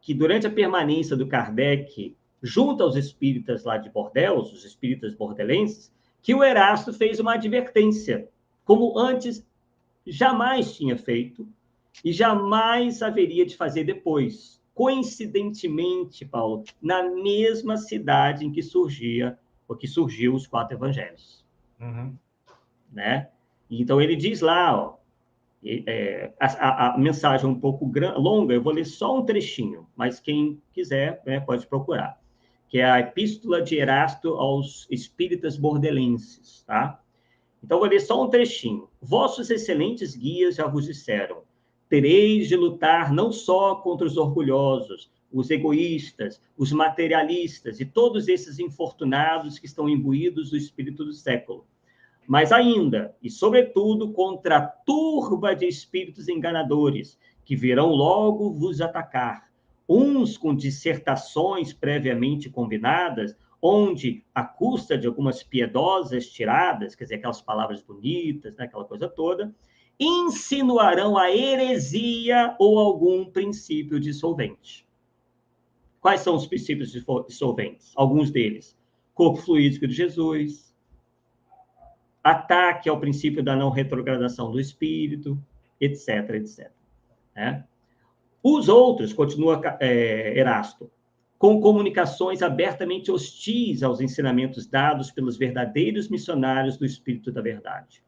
Speaker 1: que durante a permanência do Kardec junto aos espíritas lá de Bordeaux, os espíritas bordelenses, que o Erasto fez uma advertência, como antes jamais tinha feito e jamais haveria de fazer depois. Coincidentemente, Paulo, na mesma cidade em que surgiu os 4 evangelhos.
Speaker 2: Uhum.
Speaker 1: Né? Então, ele diz lá, a mensagem é um pouco longa, eu vou ler só um trechinho, mas quem quiser, né, pode procurar, que é a Epístola de Erasto aos Espíritas Bordelenses, tá? Então, vou ler só um trechinho. Vossos excelentes guias já vos disseram, tereis de lutar não só contra os orgulhosos, os egoístas, os materialistas e todos esses infortunados que estão imbuídos do espírito do século. Mas ainda, e sobretudo, contra a turba de espíritos enganadores, que virão logo vos atacar, uns com dissertações previamente combinadas, onde, à custa de algumas piedosas tiradas, quer dizer, aquelas palavras bonitas, né, aquela coisa toda, insinuarão a heresia ou algum princípio dissolvente. Quais são os princípios dissolventes? Alguns deles. Corpo fluídico de Jesus, ataque ao princípio da não retrogradação do espírito, etc, etc. Né? Os outros, continua Erasto, com comunicações abertamente hostis aos ensinamentos dados pelos verdadeiros missionários do Espírito da Verdade.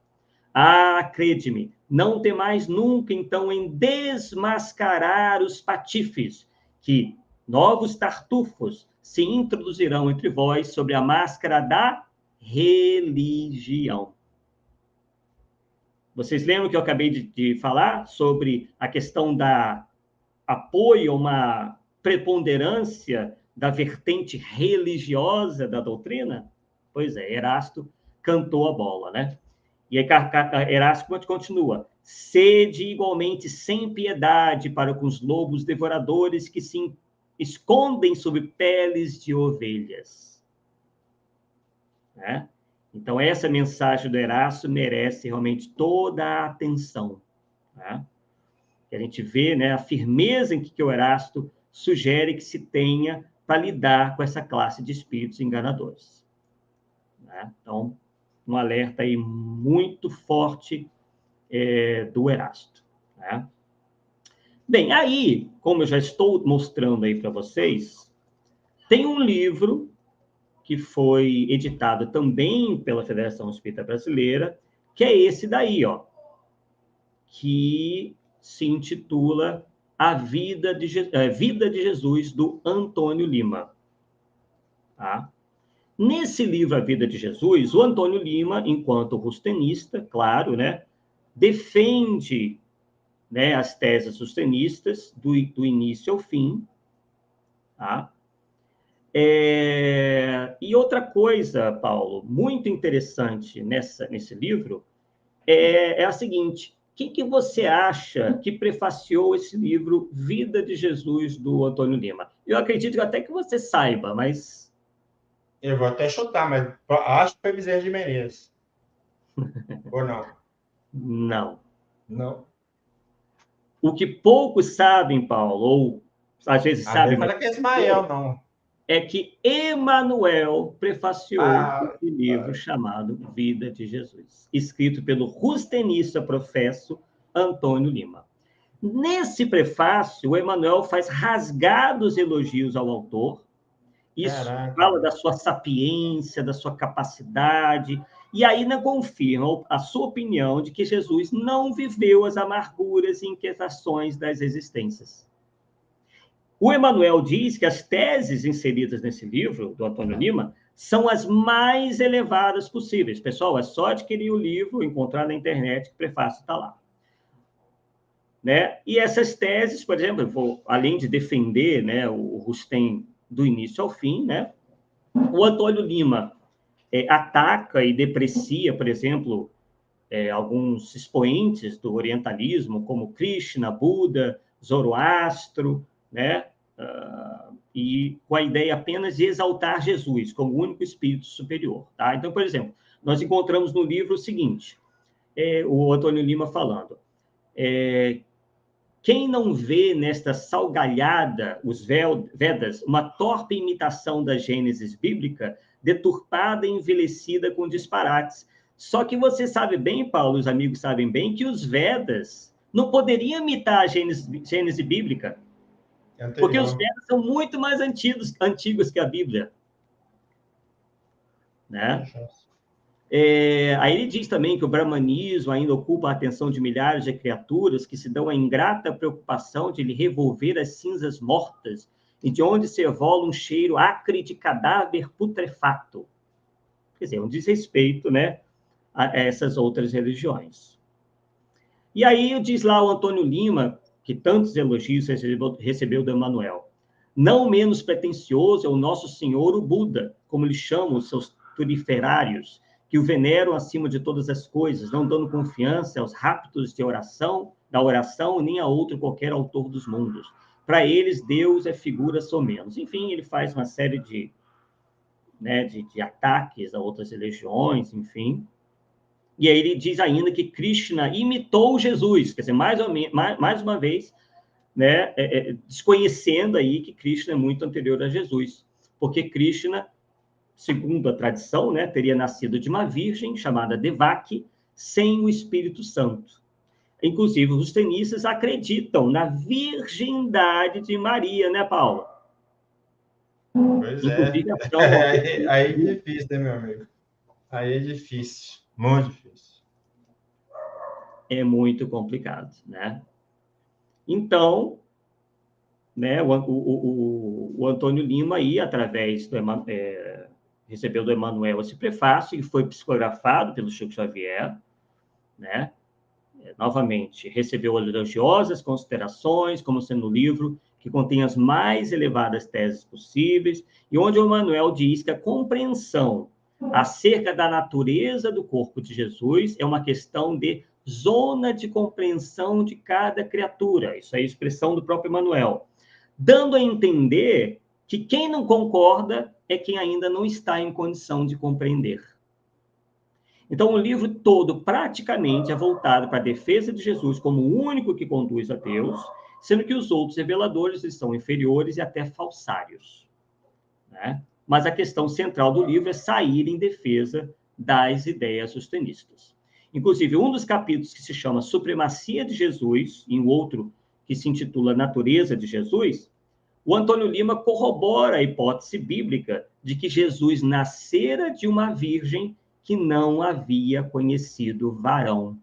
Speaker 1: Ah, crede-me, não temais nunca, então, em desmascarar os patifes, que novos tartufos se introduzirão entre vós sobre a máscara da religião. Vocês lembram que eu acabei de falar sobre a questão da apoio a uma preponderância da vertente religiosa da doutrina? Pois é, Erasto cantou a bola, né? E aí Erasto continua: sede igualmente sem piedade para com os lobos devoradores que se escondem sob peles de ovelhas. Né? Então, essa mensagem do Erasto merece realmente toda a atenção. Né? A gente vê, né, a firmeza em que o Erasto sugere que se tenha para lidar com essa classe de espíritos enganadores. Né? Então, um alerta aí muito forte do Erasto. Né? Bem, aí, como eu já estou mostrando aí para vocês, tem um livro que foi editado também pela Federação Espírita Brasileira, que é esse daí, ó, que se intitula A Vida de Jesus, do Antônio Lima. Tá? Nesse livro, A Vida de Jesus, o Antônio Lima, enquanto rustenista, claro, né, defende, né, as teses rustenistas do início ao fim. Tá? E outra coisa, Paulo, muito interessante nesse livro é a seguinte: quem que você acha que prefaciou esse livro Vida de Jesus, do Antônio Lima? Eu acredito até que você saiba, mas...
Speaker 2: Eu vou até chutar, mas acho que foi Bezerra de Menezes. Ou não?
Speaker 1: Não.
Speaker 2: Não.
Speaker 1: O que poucos sabem, Paulo, ou às vezes sabem, mas...
Speaker 2: Fala que é Ismael, não.
Speaker 1: É que Emmanuel prefaciou esse livro chamado Vida de Jesus, escrito pelo rustenista professo Antônio Lima. Nesse prefácio, o Emmanuel faz rasgados elogios ao autor. Isso fala da sua sapiência, da sua capacidade, e ainda confirma a sua opinião de que Jesus não viveu as amarguras e inquietações das existências. O Emmanuel diz que as teses inseridas nesse livro, do Antônio Lima, são as mais elevadas possíveis. Pessoal, é só adquirir o livro, encontrar na internet, que o prefácio está lá. Né? E essas teses, por exemplo, além de defender, né, o Rustem do início ao fim, né, o Antônio Lima ataca e deprecia, por exemplo, alguns expoentes do orientalismo, como Krishna, Buda, Zoroastro, né? E com a ideia apenas de exaltar Jesus como o único espírito superior. Tá? Então, por exemplo, nós encontramos no livro o seguinte, o Antônio Lima falando: quem não vê nesta salgalhada, os Vedas, uma torpe imitação da Gênesis bíblica, deturpada e envelhecida com disparates? Só que você sabe bem, Paulo, os amigos sabem bem, que os Vedas não poderiam imitar a Gênese bíblica, porque os Vedas são muito mais antigos que a Bíblia. Né? Aí ele diz também que o brahmanismo ainda ocupa a atenção de milhares de criaturas que se dão a ingrata preocupação de lhe revolver as cinzas mortas e de onde se evola um cheiro acre de cadáver putrefato. Quer dizer, um desrespeito, né, a essas outras religiões. E aí diz lá o Antônio Lima, que tantos elogios recebeu do Emmanuel: Não menos pretensioso é o nosso senhor, o Buda, como lhe chamam os seus turiferários, que o veneram acima de todas as coisas, não dando confiança aos raptos da oração, nem a outro qualquer autor dos mundos. Para eles, Deus é figura somenos. Enfim, ele faz uma série de ataques a outras religiões, enfim. E aí ele diz ainda que Krishna imitou Jesus, quer dizer, mais uma vez, né, desconhecendo aí que Krishna é muito anterior a Jesus, porque Krishna, segundo a tradição, né, teria nascido de uma virgem chamada Devaki, sem o Espírito Santo. Inclusive, os tenistas acreditam na virgindade de Maria, né, Paulo?
Speaker 2: Pois
Speaker 1: Inclusive,
Speaker 2: é. Aí é difícil, né, meu amigo? Aí é difícil, muito difícil.
Speaker 1: É muito complicado, né? Então, né, o Antônio Lima aí, através do recebeu do Emmanuel esse prefácio, que foi psicografado pelo Chico Xavier, né? Novamente, recebeu elogiosas considerações, como sendo um livro que contém as mais elevadas teses possíveis, e onde o Emmanuel diz que a compreensão acerca da natureza do corpo de Jesus é uma questão de zona de compreensão de cada criatura. Isso é a expressão do próprio Emmanuel, dando a entender que quem não concorda é quem ainda não está em condição de compreender. Então, o livro todo praticamente é voltado para a defesa de Jesus como o único que conduz a Deus, sendo que os outros reveladores são inferiores e até falsários, né? Mas a questão central do livro é sair em defesa das ideias sustenistas. Inclusive, um dos capítulos que se chama Supremacia de Jesus, e o outro que se intitula Natureza de Jesus, o Antônio Lima corrobora a hipótese bíblica de que Jesus nascera de uma virgem que não havia conhecido varão.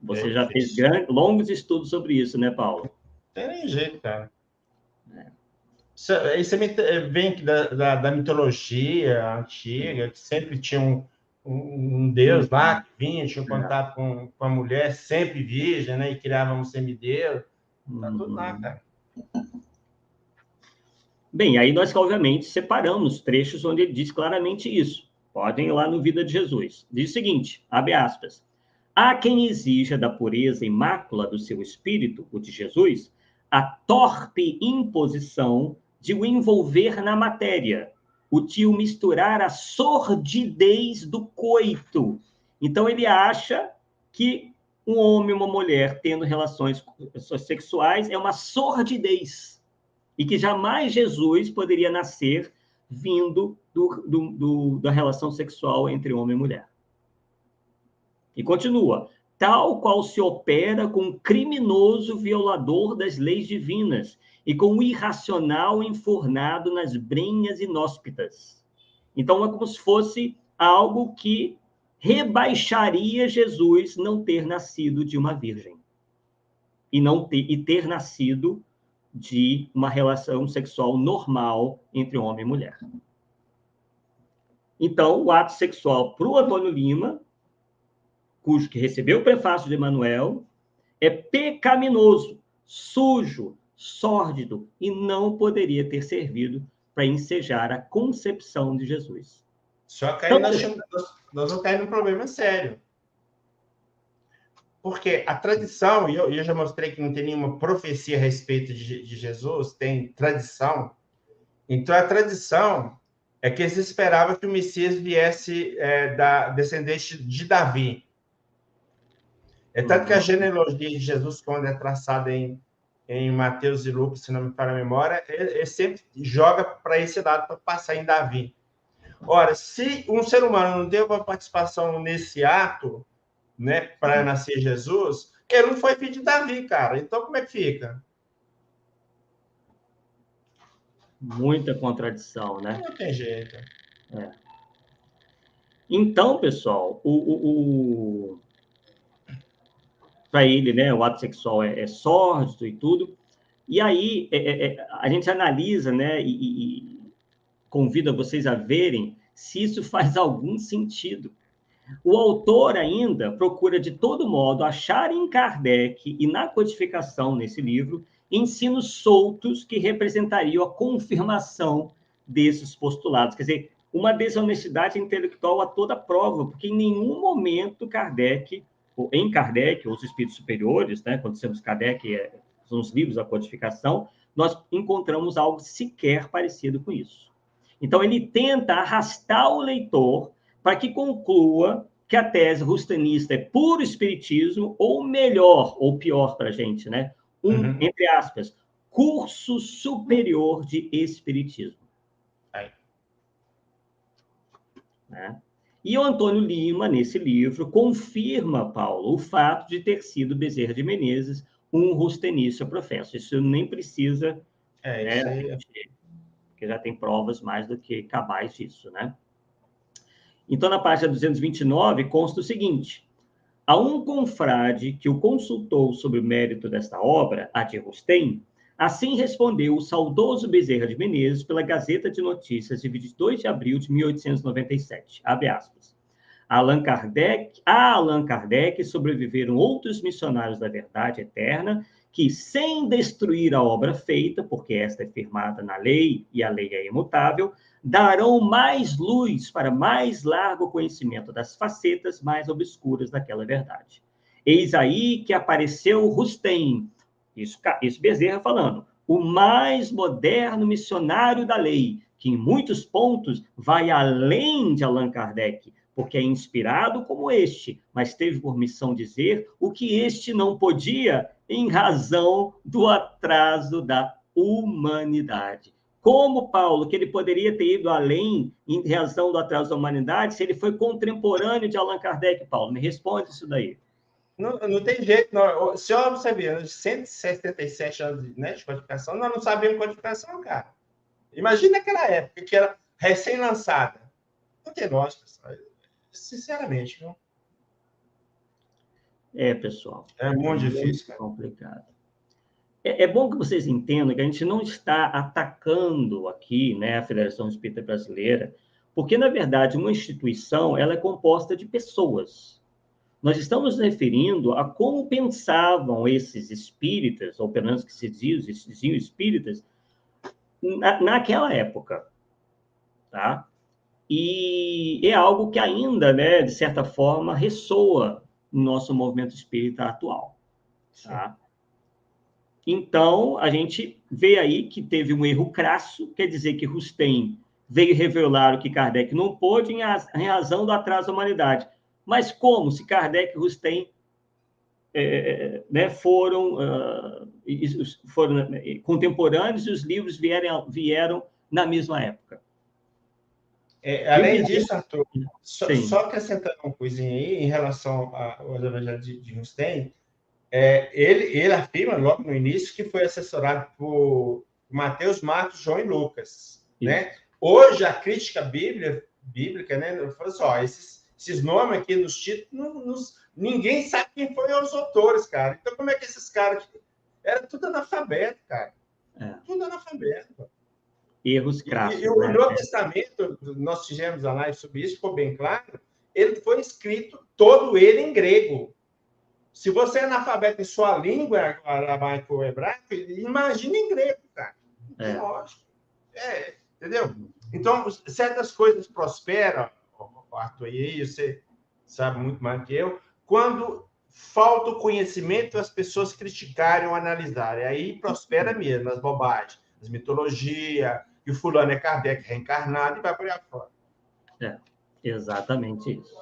Speaker 1: Você já fez longos estudos sobre isso, né, Paulo?
Speaker 2: Tem nem jeito, cara. Isso vem da mitologia antiga, que sempre tinha um deus lá que vinha, tinha contato com a mulher, sempre virgem, né? E criava um semideus. Tá tudo lá, cara.
Speaker 1: Bem, aí nós, obviamente, separamos trechos onde ele diz claramente isso. Podem ir lá no Vida de Jesus. Diz o seguinte, abre aspas, há quem exija da pureza e mácula do seu espírito, o de Jesus, a torpe imposição de o envolver na matéria, o de o misturar à sordidez do coito. Então, ele acha que um homem e uma mulher tendo relações sexuais é uma sordidez, e que jamais Jesus poderia nascer vindo da relação sexual entre homem e mulher. E continua, tal qual se opera com um criminoso violador das leis divinas e com um irracional enfornado nas brenhas inóspitas. Então, é como se fosse algo que rebaixaria Jesus não ter nascido de uma virgem e ter nascido de uma relação sexual normal entre homem e mulher. Então, o ato sexual para o Antônio Lima, cujo que recebeu o prefácio de Emmanuel, é pecaminoso, sujo, sórdido e não poderia ter servido para ensejar a concepção de Jesus.
Speaker 2: Só que aí nós vamos cair num problema sério. Porque a tradição, e eu já mostrei que não tem nenhuma profecia a respeito de Jesus, tem tradição. Então, a tradição é que eles esperavam que o Messias viesse da descendente de Davi. É tanto que a genealogia de Jesus, quando é traçada em Mateus e Lucas, se não me falha a memória, ele sempre joga para esse lado, para passar em Davi. Ora, se um ser humano não teve uma participação nesse ato, né, para nascer Jesus, ele não foi filho de Davi, cara. Então, como é que fica?
Speaker 1: Muita contradição, né?
Speaker 2: Não tem jeito.
Speaker 1: Então, pessoal, para ele, né, o ato sexual é sórdido e tudo. E aí a gente analisa, né, e convida vocês a verem se isso faz algum sentido. O autor ainda procura, de todo modo, achar em Kardec e na codificação nesse livro ensinos soltos que representariam a confirmação desses postulados. Quer dizer, uma desonestidade intelectual a toda prova, porque em nenhum momento Kardec, ou os espíritos superiores, né, quando temos Kardec, são os livros da codificação, nós encontramos algo sequer parecido com isso. Então, ele tenta arrastar o leitor para que conclua que a tese rustanista é puro espiritismo, ou melhor, ou pior para a gente, né? Entre aspas, curso superior de espiritismo. Né? E o Antônio Lima, nesse livro, confirma, Paulo, o fato de ter sido Bezerra de Menezes um rustenista professo. Isso nem precisa, porque já tem provas mais do que cabais disso, né? Então, na página 229, consta o seguinte: a um confrade que o consultou sobre o mérito desta obra, a de Rustem, assim respondeu o saudoso Bezerra de Menezes pela Gazeta de Notícias de 22 de abril de 1897. Abre aspas. A Allan Kardec sobreviveram outros missionários da verdade eterna que, sem destruir a obra feita, porque esta é firmada na lei e a lei é imutável, darão mais luz para mais largo conhecimento das facetas mais obscuras daquela verdade. Eis aí que apareceu Rustem, isso Bezerra falando, o mais moderno missionário da lei, que em muitos pontos vai além de Allan Kardec, porque é inspirado como este, mas teve por missão dizer o que este não podia em razão do atraso da humanidade. Como, Paulo, que ele poderia ter ido além em razão do atraso da humanidade se ele foi contemporâneo de Allan Kardec, Paulo? Me responde isso daí.
Speaker 2: Não tem jeito, não. Se eu observar, 177 anos, né, de codificação, nós não sabíamos codificação, cara. Imagina aquela época que era recém-lançada. Não tem nós, pessoal. Sinceramente, viu?
Speaker 1: Pessoal.
Speaker 2: É muito difícil, cara.
Speaker 1: Complicado. É bom que vocês entendam que a gente não está atacando aqui, né, a Federação Espírita Brasileira, porque, na verdade, uma instituição ela é composta de pessoas. Nós estamos nos referindo a como pensavam esses espíritas, ou pelo menos que se diziam espíritas, naquela época. Tá? E é algo que ainda, né, de certa forma, ressoa no nosso movimento espírita atual. Tá? Então, a gente vê aí que teve um erro crasso, quer dizer que Rustem veio revelar o que Kardec não pôde em razão do atraso da humanidade. Mas como? Se Kardec e Rustem né, foram contemporâneos e os livros vieram na mesma época.
Speaker 2: Além disso, Arthur, só acrescentando uma coisinha aí em relação aos evangelhos de Rustem, ele afirma logo no início que foi assessorado por Mateus, Marcos, João e Lucas. Né? Hoje, a crítica bíblica, né, falou assim, esses nomes aqui nos títulos, ninguém sabe quem foram os autores, cara. Então, como é que esses caras... Era tudo analfabeto, cara. Tudo analfabeto.
Speaker 1: Erros crassos.
Speaker 2: E o Novo Testamento, nós fizemos a live sobre isso, ficou bem claro, ele foi escrito todo ele em grego. Se você é analfabeto em sua língua, aramaico ou hebraico, imagina em grego, cara. Lógico. Entendeu? Então, certas coisas prosperam, Arthur, e aí você sabe muito mais que eu, quando falta o conhecimento, as pessoas criticarem ou analisarem. Aí prospera mesmo, as bobagens, as mitologias, que o fulano é Kardec reencarnado e vai por aí afora.
Speaker 1: Exatamente isso.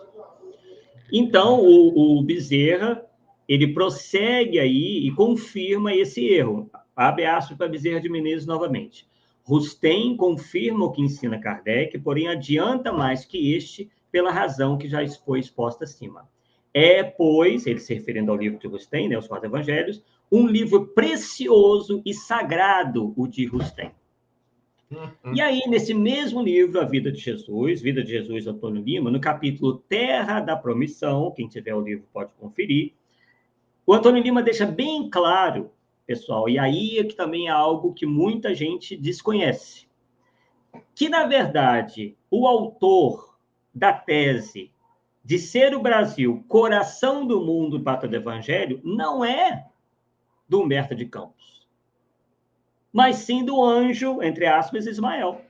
Speaker 1: Então, o Bezerra, ele prossegue aí e confirma esse erro. Abre aspas para Bezerra de Menezes novamente. Rustem confirma o que ensina Kardec, porém adianta mais que este, pela razão que já foi exposta acima. Pois, ele se referindo ao livro de Rustem, né, os 4 Evangelhos, um livro precioso e sagrado, o de Rustem. E aí, nesse mesmo livro, A Vida de Jesus, Antônio Lima, no capítulo Terra da Promissão, quem tiver o livro pode conferir, o Antônio Lima deixa bem claro, pessoal, e aí é que também é algo que muita gente desconhece, que, na verdade, o autor da tese de ser o Brasil coração do mundo, pátria do Evangelho, não é do Humberto de Campos. mas sim do anjo, entre aspas, Ismael.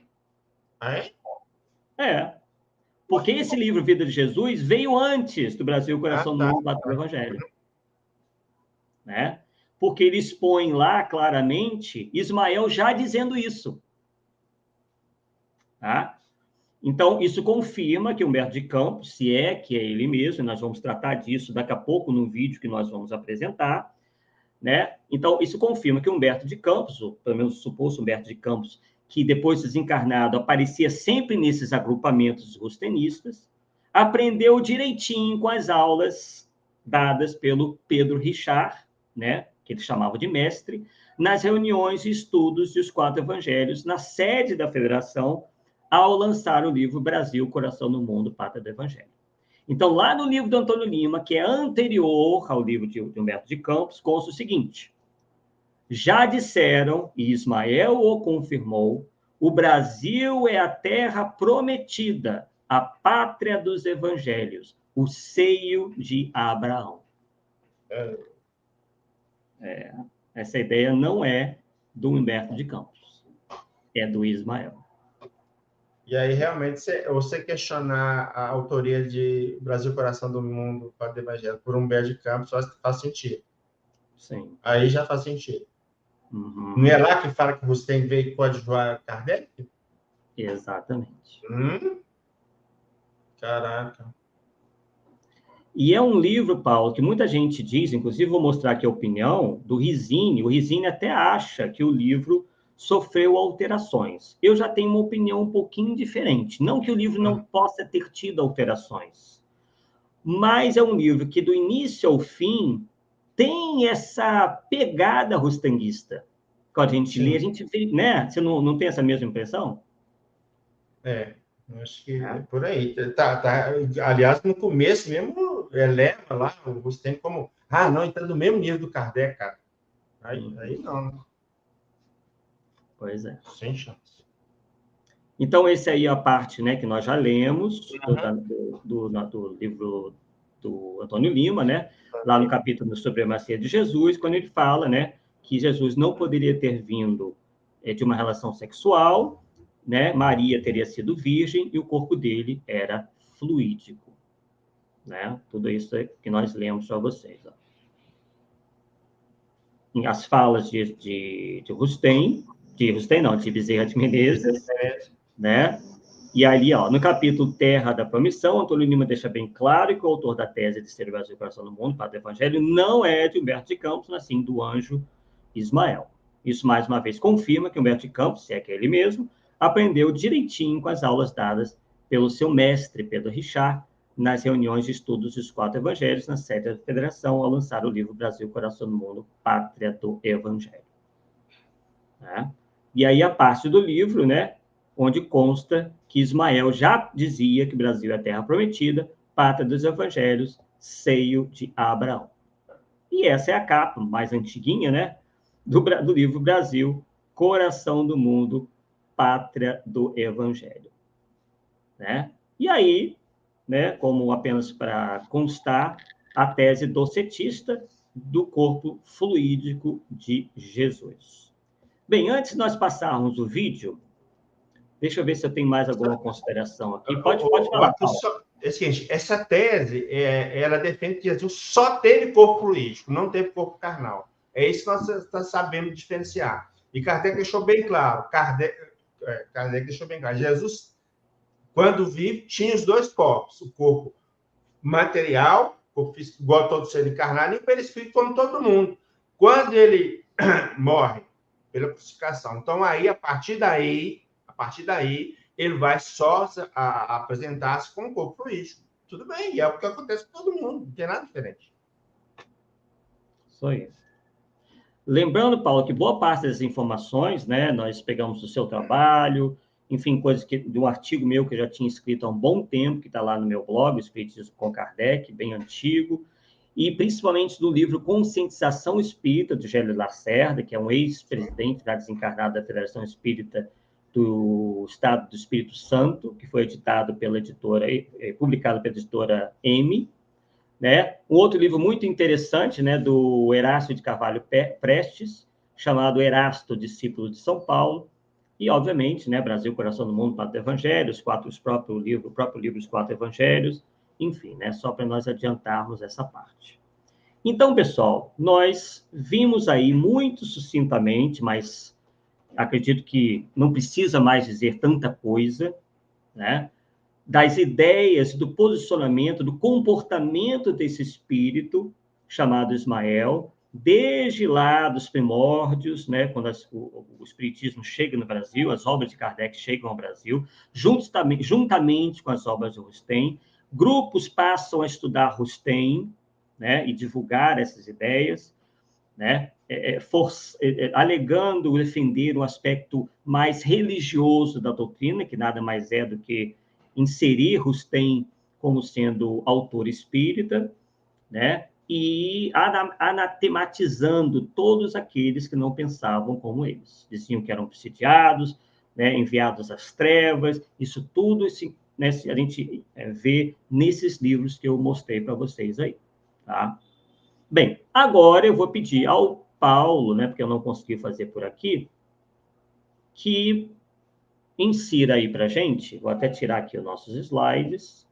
Speaker 2: É?
Speaker 1: Porque esse livro, Vida de Jesus, veio antes do Brasil, Coração do Mundo, Pátria do Evangelho. Né? Porque ele expõe lá, claramente, Ismael já dizendo isso. Tá? Então, isso confirma que Humberto de Campos, se é que é ele mesmo, e nós vamos tratar disso daqui a pouco no vídeo que nós vamos apresentar, né? Então, isso confirma que Humberto de Campos, ou pelo menos o suposto Humberto de Campos, que depois desencarnado aparecia sempre nesses agrupamentos rustenistas, aprendeu direitinho com as aulas dadas pelo Pedro Richard, né? Que ele chamava de mestre, nas reuniões e estudos dos 4 evangelhos, na sede da Federação, ao lançar o livro Brasil, Coração do Mundo, Pátria do Evangelho. Então, lá no livro do Antônio Lima, que é anterior ao livro de Humberto de Campos, consta o seguinte: já disseram, e Ismael o confirmou, o Brasil é a terra prometida, a pátria dos evangelhos, o seio de Abraão. Essa ideia não é do Humberto de Campos, é do Ismael.
Speaker 2: E aí, realmente, você questionar a autoria de Brasil, Coração do Mundo, Pátria do Evangelho, por Humberto de Campos, faz sentido.
Speaker 1: Sim.
Speaker 2: Aí já faz sentido.
Speaker 1: Uhum.
Speaker 2: Não é lá que fala que você tem veio coadjuvar Kardec?
Speaker 1: Exatamente.
Speaker 2: Caraca.
Speaker 1: E é um livro, Paulo, que muita gente diz, inclusive vou mostrar aqui a opinião do Rizzini. O Rizzini até acha que o livro sofreu alterações. Eu já tenho uma opinião um pouquinho diferente. Não que o livro não possa ter tido alterações, mas é um livro que, do início ao fim, tem essa pegada rustanguista. Quando a gente lê, a gente vê, né? Você não tem essa mesma impressão?
Speaker 2: Acho que é por aí. Aliás, no começo mesmo, leva lá o Rustem como... não, ele está do mesmo nível do Kardec, cara. Aí não, né?
Speaker 1: Pois é.
Speaker 2: Sem chance.
Speaker 1: Então, esse aí é a parte, né, que nós já lemos do livro do Antônio Lima, né? Lá no capítulo sobre a Supremacia de Jesus, quando ele fala, né, que Jesus não poderia ter vindo de uma relação sexual, né? Maria teria sido virgem e o corpo dele era fluídico, né? Tudo isso que nós lemos para vocês. Ó. As falas de Rustem, de Bezerra de Menezes, né? E ali, ó, no capítulo Terra da Promissão, Antônio Lima deixa bem claro que o autor da tese de ser o Brasil, Coração do Mundo, Pátria do Evangelho, não é de Humberto de Campos, mas sim do anjo Ismael. Isso, mais uma vez, confirma que Humberto de Campos, se é que é ele mesmo, aprendeu direitinho com as aulas dadas pelo seu mestre, Pedro Richard, nas reuniões de estudos dos 4 evangelhos, na sede da Federação, ao lançar o livro Brasil, Coração do Mundo, Pátria do Evangelho. Né? E aí a parte do livro, né, onde consta que Ismael já dizia que o Brasil é a terra prometida, pátria dos evangelhos, seio de Abraão. E essa é a capa mais antiguinha, né, do livro Brasil, Coração do Mundo, Pátria do Evangelho. Né? E aí, né, como apenas para constar, a tese docetista do corpo fluídico de Jesus. Bem, antes de nós passarmos o vídeo, deixa eu ver se eu tenho mais alguma consideração aqui. Pode falar, Paulo.
Speaker 2: É o seguinte, essa tese, ela defende que Jesus só teve corpo fluídico, não teve corpo carnal. É isso que nós sabemos diferenciar. E Kardec deixou bem claro. Kardec deixou bem claro. Jesus, quando vive, tinha os 2 corpos. O corpo material, o corpo físico, igual a todo ser encarnado, e o perispírito, como todo mundo. Quando ele morre pela crucificação. Então, aí, a partir daí, ele vai só apresentar-se com o corpo fluídico. Tudo bem, e é o que acontece com todo mundo, não tem nada diferente.
Speaker 1: Isso aí. Lembrando, Paulo, que boa parte das informações, né, nós pegamos do seu trabalho, enfim, coisas de um artigo meu que eu já tinha escrito há um bom tempo, que está lá no meu blog, Espiritismo com Kardec, bem antigo, e principalmente do livro Conscientização Espírita, do Gélio Lacerda, que é um ex-presidente da desencarnada da Federação Espírita do Estado do Espírito Santo, que foi editado pela editora, publicado pela editora M, né? Um outro livro muito interessante, né, do Herácio de Carvalho Prestes, chamado Erasto, discípulo de São Paulo, e, obviamente, né, Brasil, Coração do Mundo, Pátria do Evangelho, o próprio livro Os Quatro Evangelhos, enfim, né, só para nós adiantarmos essa parte. Então, pessoal, nós vimos aí muito sucintamente, mas acredito que não precisa mais dizer tanta coisa, né, das ideias, do posicionamento, do comportamento desse espírito chamado Ismael, desde lá dos primórdios, né, quando o espiritismo chega no Brasil, as obras de Kardec chegam ao Brasil, juntamente com as obras de Rustem, grupos passam a estudar Rustem, né, e divulgar essas ideias, né, alegando defender um aspecto mais religioso da doutrina, que nada mais é do que inserir Rustem como sendo autor espírita, né, e anatematizando todos aqueles que não pensavam como eles. Diziam que eram obsidiados, né, enviados às trevas, isso tudo né, a gente vê nesses livros que eu mostrei para vocês aí. Tá? Bem, agora eu vou pedir ao Paulo, né, porque eu não consegui fazer por aqui, que insira aí para a gente, vou até tirar aqui os nossos slides,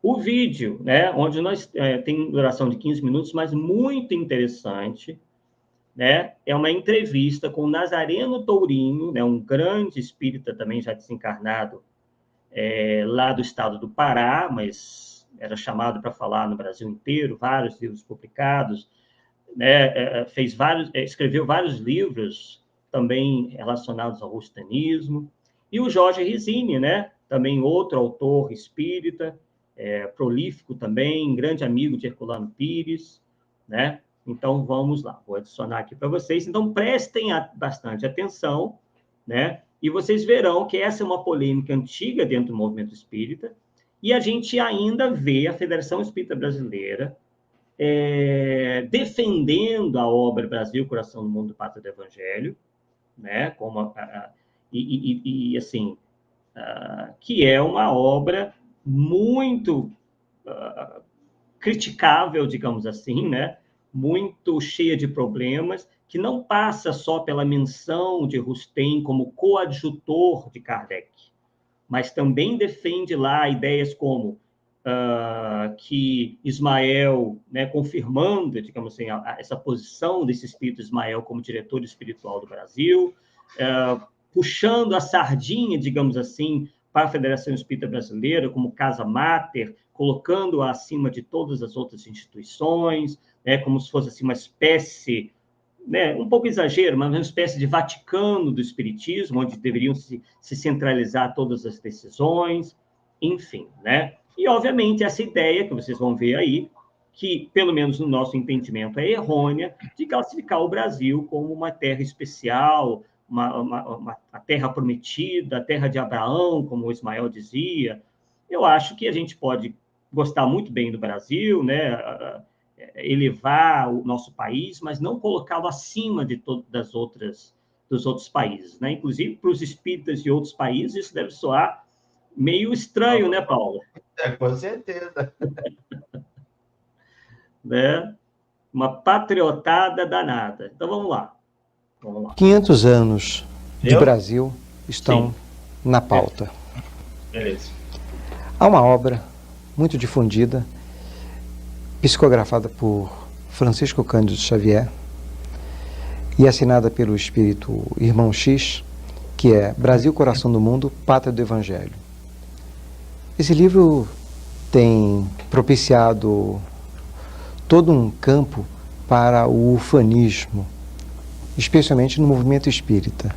Speaker 1: o vídeo, né, onde nós tem duração de 15 minutos, mas muito interessante, né, é uma entrevista com Nazareno Tourinho, né, um grande espírita também já desencarnado, lá do estado do Pará, mas era chamado para falar no Brasil inteiro, vários livros publicados, né, escreveu vários livros também relacionados ao rustanismo, e o Jorge Risini, né, também outro autor espírita, prolífico também, grande amigo de Herculano Pires, né? Então, vamos lá, vou adicionar aqui para vocês. Então, prestem bastante atenção, né? E vocês verão que essa é uma polêmica antiga dentro do movimento espírita, e a gente ainda vê a Federação Espírita Brasileira defendendo a obra Brasil, Coração do Mundo, Pátria do Evangelho, né? Como assim, que é uma obra muito criticável, digamos assim, né? Muito cheia de problemas, que não passa só pela menção de Rustem como coadjutor de Kardec, mas também defende lá ideias como que Ismael, né, confirmando, digamos assim, essa posição desse espírito Ismael como diretor espiritual do Brasil, puxando a sardinha, digamos assim, para a Federação Espírita Brasileira como casa máter, colocando-a acima de todas as outras instituições, né, como se fosse assim, uma espécie, né, um pouco exagero, mas uma espécie de Vaticano do Espiritismo, onde deveriam se centralizar todas as decisões, enfim, né? E, obviamente, essa ideia que vocês vão ver aí, que, pelo menos no nosso entendimento, é errônea, de classificar o Brasil como uma terra especial, a terra prometida, a terra de Abraão, como o Ismael dizia. Eu acho que a gente pode gostar muito bem do Brasil, né, elevar o nosso país, mas não colocá-lo acima de dos outros países, né? Inclusive, para os espíritas de outros países, isso deve soar meio estranho, né, Paulo?
Speaker 2: Com certeza.
Speaker 1: Né? Uma patriotada danada. Então, vamos lá.
Speaker 3: 500 anos de Brasil estão na pauta.
Speaker 2: Beleza.
Speaker 3: Há uma obra muito difundida, psicografada por Francisco Cândido Xavier e assinada pelo espírito Irmão X, que é Brasil, Coração do Mundo, Pátria do Evangelho. Esse livro tem propiciado todo um campo para o ufanismo, especialmente no movimento espírita.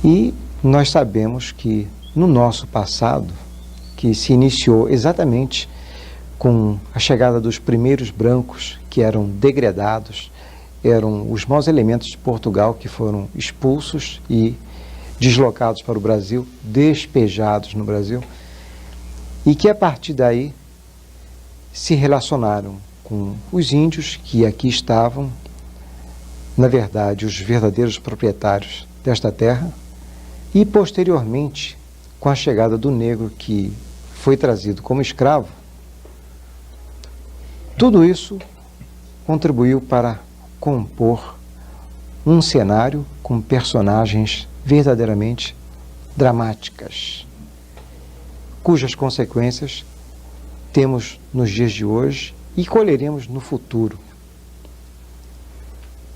Speaker 3: E nós sabemos que no nosso passado, que se iniciou exatamente com a chegada dos primeiros brancos, que eram degredados, eram os maus elementos de Portugal que foram expulsos e deslocados para o Brasil, despejados no Brasil, e que a partir daí se relacionaram com os índios que aqui estavam, na verdade, os verdadeiros proprietários desta terra, e posteriormente, com a chegada do negro que foi trazido como escravo, tudo isso contribuiu para compor um cenário com personagens verdadeiramente dramáticas, cujas consequências temos nos dias de hoje e colheremos no futuro.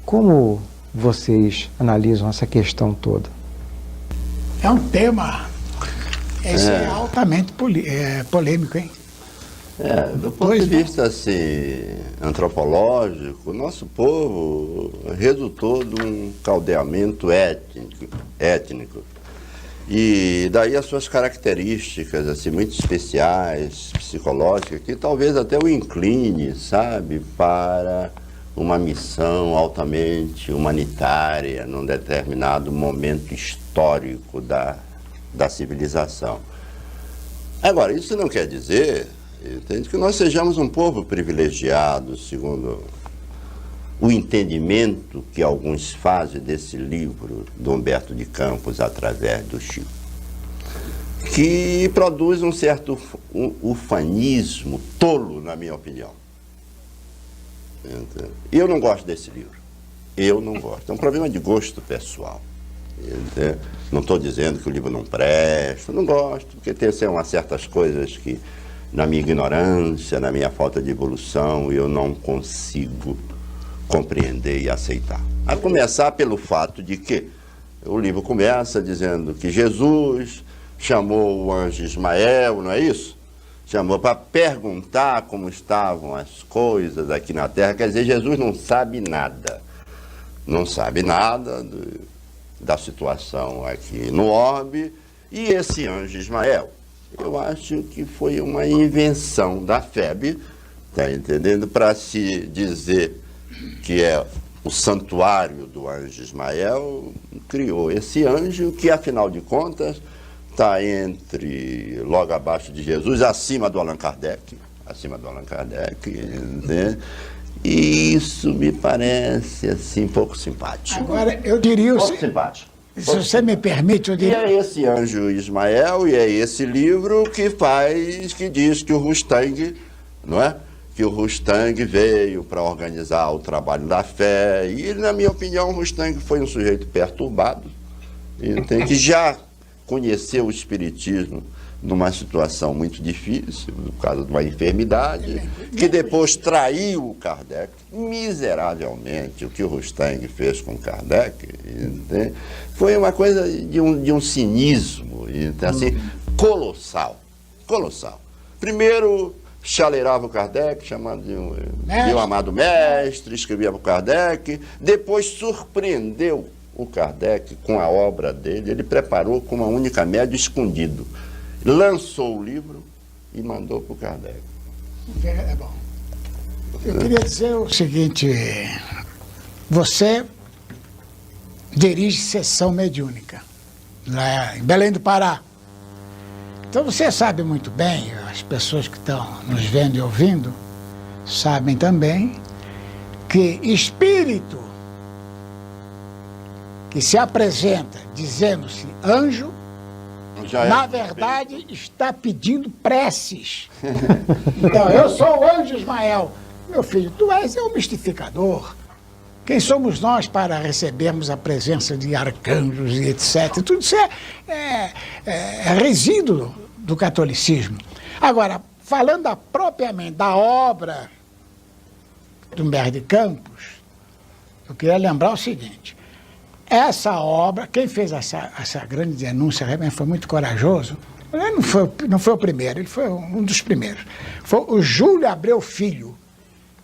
Speaker 3: Como vocês analisam essa questão toda?
Speaker 4: É um tema altamente polêmico, hein?
Speaker 5: Do ponto de vista assim, antropológico, o nosso povo resultou de um caldeamento étnico. E daí as suas características assim, muito especiais, psicológicas, que talvez até o incline, sabe, para uma missão altamente humanitária num determinado momento histórico da civilização. Agora, isso não quer dizer, entende, que nós sejamos um povo privilegiado, segundo o entendimento que alguns fazem desse livro do Humberto de Campos através do Chico, que produz um certo ufanismo tolo, na minha opinião. Eu não gosto desse livro. Eu não gosto. É um problema de gosto pessoal. Não estou dizendo que o livro não presta, não gosto, porque tem assim, umas certas coisas que, na minha ignorância, na minha falta de evolução, eu não consigo compreender e aceitar. A começar pelo fato de que o livro começa dizendo que Jesus chamou o anjo Ismael, não é isso? Chamou para perguntar como estavam as coisas aqui na terra. Quer dizer, Jesus não sabe nada. Não sabe nada da situação aqui no orbe. E esse anjo Ismael, eu acho que foi uma invenção da FEB, tá entendendo? Para se dizer que é o santuário do anjo Ismael, criou esse anjo que, afinal de contas, está logo abaixo de Jesus, acima do Allan Kardec, né? E isso me parece, assim, pouco simpático.
Speaker 4: Agora, eu diria...
Speaker 5: Pouco simpático.
Speaker 4: Se você me permite, eu diria...
Speaker 5: E é esse anjo Ismael, e é esse livro que diz que o Rustang, não é? Que o Rustang veio para organizar o trabalho da fé. E, na minha opinião, o Rustang foi um sujeito perturbado, que já conheceu o espiritismo numa situação muito difícil, por causa de uma enfermidade, que depois traiu o Kardec miseravelmente. O que o Rustang fez com Kardec, entende? Foi uma coisa de um cinismo, assim, colossal. Primeiro, chaleirava o Kardec, chamando de um amado mestre, escrevia para o Kardec, depois surpreendeu o Kardec com a obra dele, ele preparou com uma única média, escondido. Lançou o livro e mandou para o Kardec.
Speaker 4: É bom. Eu queria dizer o seguinte, você dirige sessão mediúnica lá em Belém do Pará. Então você sabe muito bem, as pessoas que estão nos vendo e ouvindo, sabem também que espírito que se apresenta dizendo-se anjo, na verdade está pedindo preces. Então, eu sou o anjo Ismael. Meu filho, tu és o mistificador. Quem somos nós para recebermos a presença de arcanjos e etc? Tudo isso é resíduo do catolicismo. Agora, falando propriamente da obra do Humberto de Campos, eu queria lembrar o seguinte: essa obra, quem fez essa grande denúncia realmente foi muito corajoso. Ele não foi o primeiro, ele foi um dos primeiros. Foi o Júlio Abreu Filho,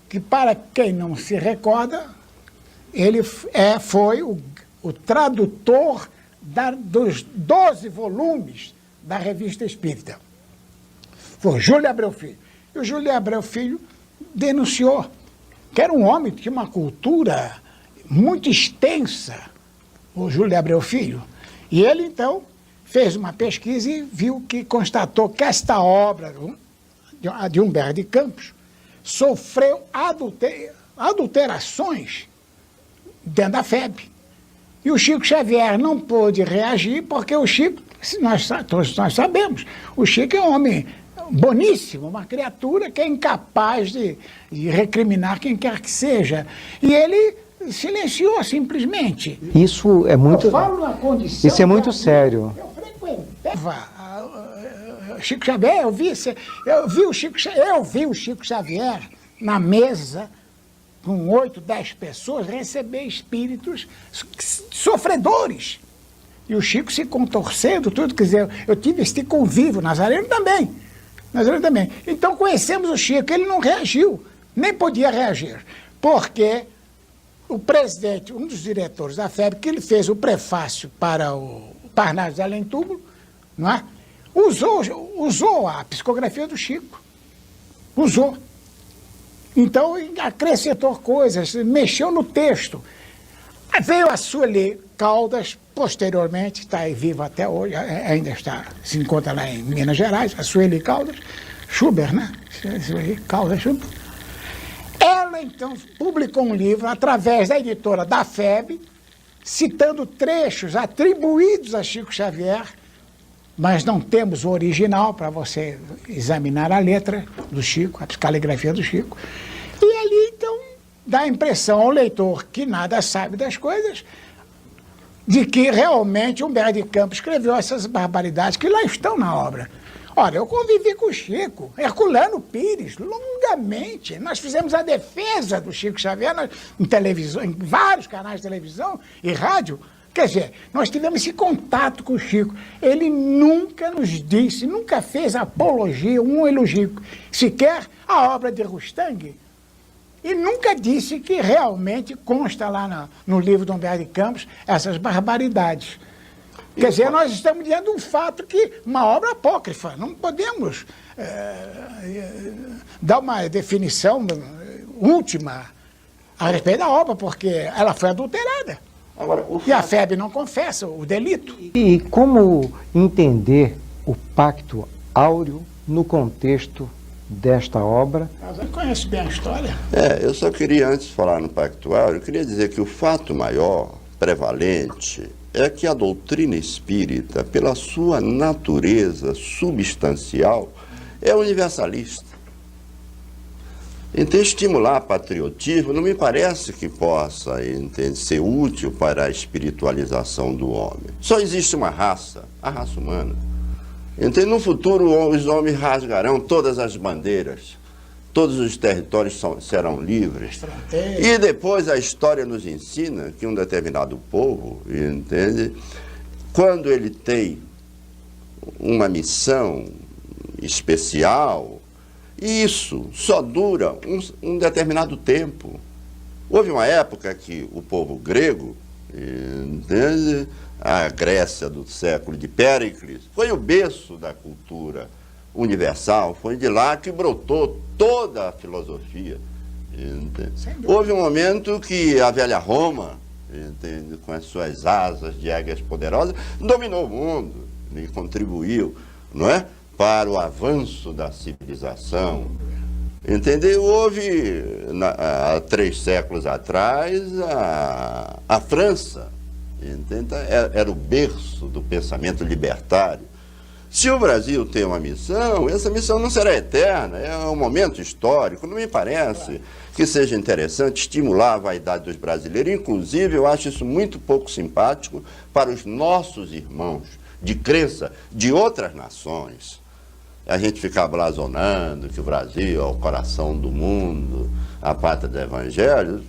Speaker 4: que, para quem não se recorda, ele foi o tradutor dos 12 volumes da Revista Espírita. Foi o Júlio Abreu Filho. E o Júlio Abreu Filho denunciou que era um homem que tinha uma cultura muito extensa, o Júlio Abreu Filho. E ele, então, fez uma pesquisa e constatou que esta obra de Humberto de Campos sofreu adulterações dentro da FEB. E o Chico Xavier não pôde reagir, porque o Chico, todos nós sabemos, o Chico é um homem boníssimo, uma criatura que é incapaz de recriminar quem quer que seja. E ele silenciou simplesmente.
Speaker 3: Isso é muito,
Speaker 4: Eu falo na condição
Speaker 3: isso é muito
Speaker 4: de-
Speaker 3: sério.
Speaker 4: Eu frequentava Chico Xavier, eu vi o Chico Xavier na mesa com 8, 10 pessoas receber espíritos sofredores. E o Chico se contorcendo, tudo, quer dizer, eu tive este convívio, Nazareno também. Então conhecemos o Chico, ele não reagiu, nem podia reagir, porque o presidente, um dos diretores da FEB, que ele fez o prefácio para o Parnaso de Além Túmulo, não é? Usou a psicografia do Chico. Usou. Então, acrescentou coisas, mexeu no texto. Aí veio a Sueli Caldas, posteriormente, está aí viva até hoje, ainda se encontra lá em Minas Gerais, a Sueli Caldas, Schubert, né? Sueli Caldas Schubert. Ela, então, publicou um livro através da editora da FEB, citando trechos atribuídos a Chico Xavier, mas não temos o original para você examinar a letra do Chico, a caligrafia do Chico. E ali, então, dá a impressão ao leitor que nada sabe das coisas, de que realmente Humberto de Campos escreveu essas barbaridades que lá estão na obra. Olha, eu convivi com o Chico, Herculano Pires, longamente. Nós fizemos a defesa do Chico Xavier em televisão, em vários canais de televisão e rádio. Quer dizer, nós tivemos esse contato com o Chico. Ele nunca nos disse, nunca fez apologia, um elogio, sequer a obra de Rustang. E nunca disse que realmente consta lá no livro de Humberto de Campos essas barbaridades. Quer dizer, nós estamos diante de um fato que, uma obra apócrifa, não podemos dar uma definição última a respeito da obra, porque ela foi adulterada.
Speaker 5: Agora,
Speaker 4: E a FEB não confessa o delito.
Speaker 3: E como entender o Pacto Áureo no contexto desta obra?
Speaker 4: Eu conheço bem a história.
Speaker 5: eu só queria, antes de falar no Pacto Áureo, eu queria dizer que o fato maior, prevalente, é que a doutrina espírita, pela sua natureza substancial, é universalista. Então, estimular patriotismo não me parece que possa ser útil para a espiritualização do homem. Só existe uma raça, a raça humana. Então, no futuro, os homens rasgarão todas as bandeiras, todos os territórios serão livres. E depois a história nos ensina que um determinado povo, entende, quando ele tem uma missão especial, isso só dura um determinado tempo. Houve uma época que o povo grego, entende, a Grécia do século de Péricles, foi o berço da cultura universal, foi de lá que brotou toda a filosofia. Houve um momento que a velha Roma, entende, com as suas asas de águias poderosas, dominou o mundo e contribuiu, não é, para o avanço da civilização. Entendeu? Houve, há 3 séculos atrás, a França, entende? Era o berço do pensamento libertário. Se o Brasil tem uma missão, essa missão não será eterna, é um momento histórico. Não me parece que seja interessante estimular a vaidade dos brasileiros. Inclusive, eu acho isso muito pouco simpático para os nossos irmãos de crença de outras nações. A gente ficar blasonando que o Brasil é o coração do mundo, a pátria do Evangelho,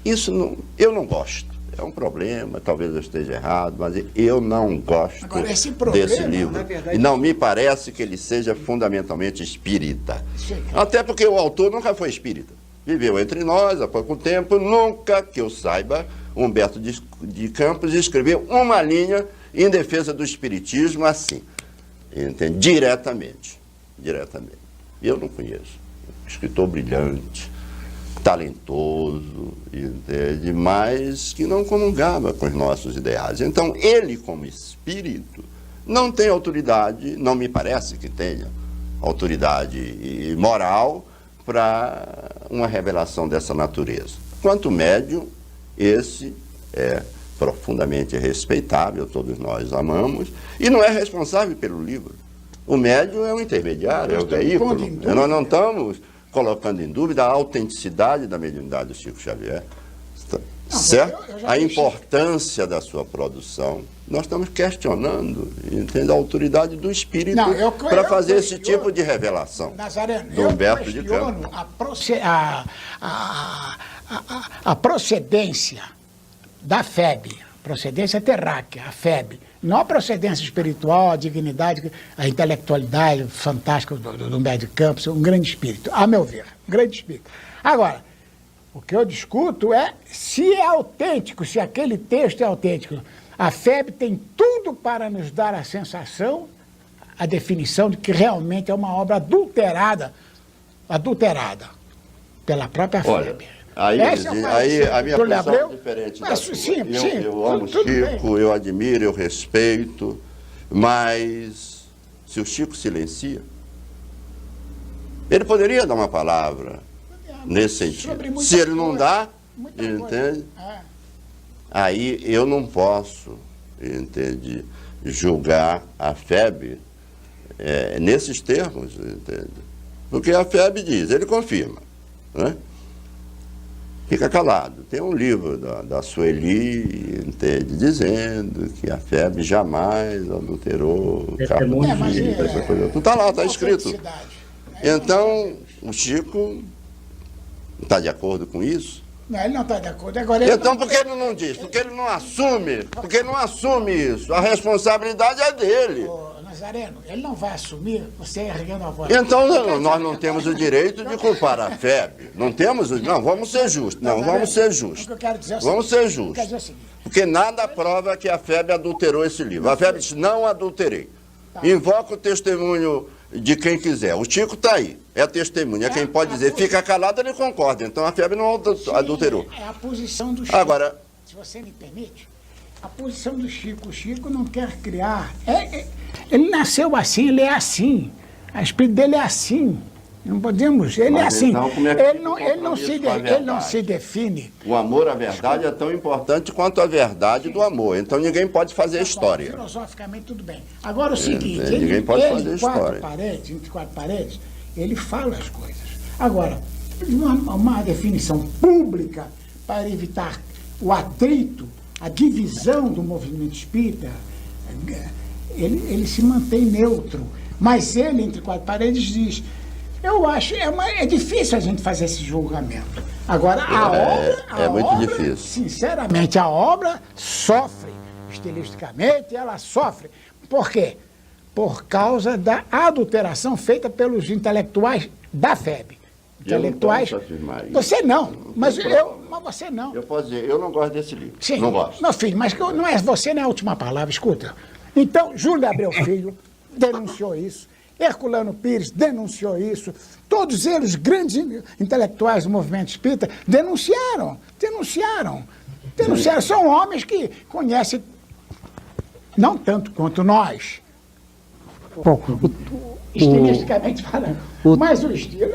Speaker 5: isso não, eu não gosto. É um problema, talvez eu esteja errado, mas eu não gosto desse livro. Verdade, e não me parece que ele seja fundamentalmente espírita. Sim. Até porque o autor nunca foi espírita. Viveu entre nós há pouco tempo, nunca, que eu saiba, Humberto de Campos escreveu uma linha em defesa do espiritismo assim. Entende? Diretamente. Eu não conheço. Escritor brilhante, talentoso, entende? Mas que não comungava com os nossos ideais. Então, ele, como espírito, não tem autoridade, não me parece que tenha autoridade moral para uma revelação dessa natureza. Quanto médium, esse é profundamente respeitável, todos nós amamos, e não é responsável pelo livro. O médium é um intermediário, é o veículo. Nós não estamos colocando em dúvida a autenticidade da mediunidade do Chico Xavier. certo?
Speaker 4: eu já
Speaker 5: A
Speaker 4: deixei.
Speaker 5: importância da sua produção. Nós estamos questionando, entende, a autoridade do espírito
Speaker 4: Não,
Speaker 5: para
Speaker 4: eu
Speaker 5: fazer esse
Speaker 4: questiono,
Speaker 5: tipo de revelação.
Speaker 4: Nazareno,
Speaker 5: Do
Speaker 4: eu
Speaker 5: Humberto de
Speaker 4: questiono
Speaker 5: Campos.
Speaker 4: a procedência da FEB, procedência terráquea, a FEB, não a procedência espiritual, a dignidade, a intelectualidade fantástica do Humberto de Campos, um grande espírito, a meu ver, um grande espírito. Agora, o que eu discuto é se é autêntico, se aquele texto é autêntico. A FEB tem tudo para nos dar a sensação, a definição de que realmente é uma obra adulterada pela própria
Speaker 5: Olha,
Speaker 4: FEB.
Speaker 5: aí a minha posição é diferente da sua.
Speaker 4: Sim,
Speaker 5: Eu amo
Speaker 4: tudo
Speaker 5: Chico,
Speaker 4: bem.
Speaker 5: eu admiro, eu respeito, mas se o Chico silencia, ele poderia dar uma palavra nesse sentido. Se ele não dá, entende? Aí eu não posso, entende, julgar a FEB nesses termos, entende? Porque a FEB diz, ele confirma, né? Fica calado. Tem um livro da Sueli, entende, dizendo que a FEB jamais adulterou capa de fita, essa coisa. Não está lá, está escrito. Então, o Chico está de acordo com isso?
Speaker 4: Não, ele não está de acordo. Agora,
Speaker 5: então, por que ele não diz? Porque ele não assume? Porque ele não assume isso. A responsabilidade é dele.
Speaker 4: Ô, Nazareno, ele não vai assumir você erguendo a voz.
Speaker 5: Então, nós não temos o direito de culpar a FEB. Não temos? Não, vamos ser justos. Não, vamos ser justos.
Speaker 4: O que eu quero dizer é o
Speaker 5: Vamos
Speaker 4: seguinte,
Speaker 5: ser justos.
Speaker 4: eu quero dizer o seguinte.
Speaker 5: Porque nada prova que a FEB adulterou esse livro. A FEB diz, não adulterei. Invoca o testemunho de quem quiser. O Chico está aí, é testemunha, é quem pode dizer, fica calado, ele concorda. Então a FEB não adulterou.
Speaker 4: É a posição do Chico.
Speaker 5: Agora,
Speaker 4: se você me permite, a posição do Chico. O Chico não quer criar. Ele nasceu assim, ele é assim. A espírito dele é assim. Não podemos. Ele é assim.
Speaker 5: Então, como é que
Speaker 4: ele não se define.
Speaker 5: O amor à verdade é tão importante quanto a verdade do amor. Então ninguém pode fazer história.
Speaker 4: Filosoficamente, tudo bem. Agora o seguinte,
Speaker 5: ninguém pode fazer história.
Speaker 4: Entre quatro paredes, ele fala as coisas. Agora, uma definição pública para evitar o atrito, a divisão do movimento espírita, ele se mantém neutro. Mas ele, entre quatro paredes, diz... Eu acho, é difícil a gente fazer esse julgamento. Agora, a
Speaker 5: muito
Speaker 4: obra,
Speaker 5: difícil.
Speaker 4: Sinceramente, a obra sofre. Estilisticamente, ela sofre. Por quê? Por causa da adulteração feita pelos intelectuais da FEB. Intelectuais.
Speaker 5: Eu não posso afirmar isso.
Speaker 4: Você não, mas você não.
Speaker 5: Eu posso dizer, eu não gosto desse livro.
Speaker 4: Sim,
Speaker 5: não gosto.
Speaker 4: Meu filho, mas não é você, não é a última palavra, escuta. Então, Júlio Abreu Filho denunciou isso. Herculano Pires denunciou isso. Todos eles, grandes intelectuais do movimento espírita, denunciaram. São homens que conhecem, não tanto quanto nós,
Speaker 3: Bom,
Speaker 4: estilisticamente falando, mas o estilo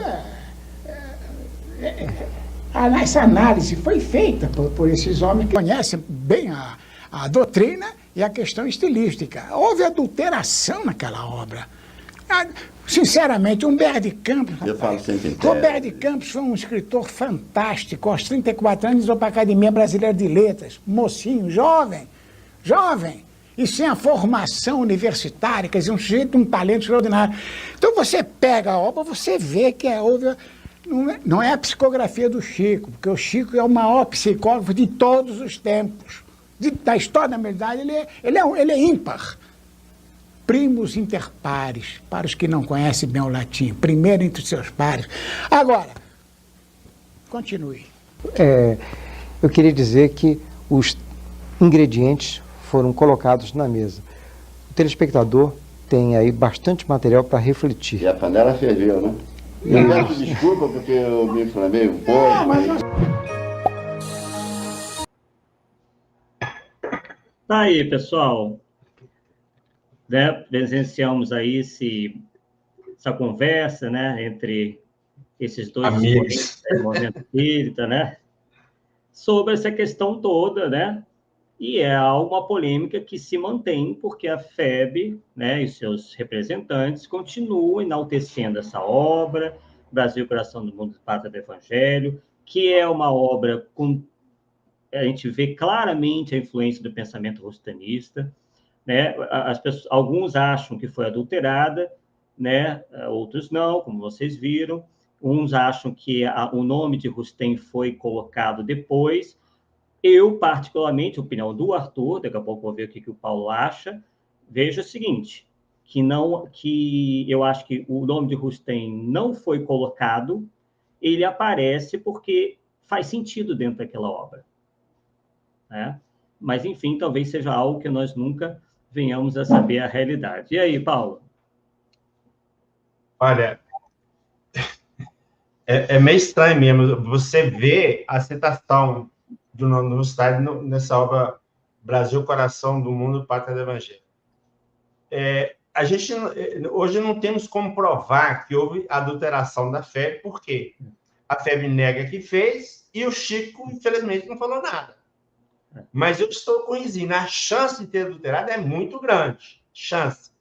Speaker 4: essa análise foi feita por esses homens que conhecem bem a doutrina e a questão estilística. Houve adulteração naquela obra. Sinceramente, Humberto de Campos...
Speaker 5: Eu falo sempre
Speaker 4: Humberto de Campos foi um escritor fantástico. Aos 34 anos, entrou para a Academia Brasileira de Letras. Mocinho, jovem. E sem a formação universitária, quer dizer, um sujeito, um talento extraordinário. Então, você pega a obra, você vê que houve... Não é a psicografia do Chico, porque o Chico é o maior psicógrafo de todos os tempos. Da história da humanidade, ele é ímpar. Primus inter pares, para os que não conhecem bem o latim, primeiro entre os seus pares. Agora, continue.
Speaker 3: Eu queria dizer que os ingredientes foram colocados na mesa. O telespectador tem aí bastante material para refletir.
Speaker 5: E a panela ferveu, né? Eu peço desculpa porque eu me inflamei um pouco.
Speaker 1: Tá aí, pessoal. Né, presenciamos aí essa conversa, né, entre esses dois
Speaker 2: amigos
Speaker 1: do movimento espírita, né, sobre essa questão toda, né, e é uma polêmica que se mantém porque a FEB, né, e seus representantes continuam enaltecendo essa obra, Brasil, Coração do Mundo, Pátria do Evangelho, que é uma obra com a gente vê claramente a influência do pensamento rustanista, né? Alguns acham que foi adulterada, né? Outros não, como vocês viram. Uns acham que o nome de Rustem foi colocado depois. Eu, particularmente, a opinião do Arthur, daqui a pouco vou ver o que o Paulo acha, vejo o seguinte, que eu acho que o nome de Rustem não foi colocado, ele aparece porque faz sentido dentro daquela obra, né? Mas, enfim, talvez seja algo que nós nunca venhamos a saber a realidade. E aí, Paulo?
Speaker 2: Olha, é meio estranho mesmo você vê a citação do nome da universidade nessa obra Brasil, Coração do Mundo, Pátria do Evangelho. A gente hoje não temos como provar que houve adulteração da FEB, porque a FEB nega que fez e o Chico, infelizmente, não falou nada. Mas eu estou coincidindo, a chance de ter adulterado é muito grande. Chance.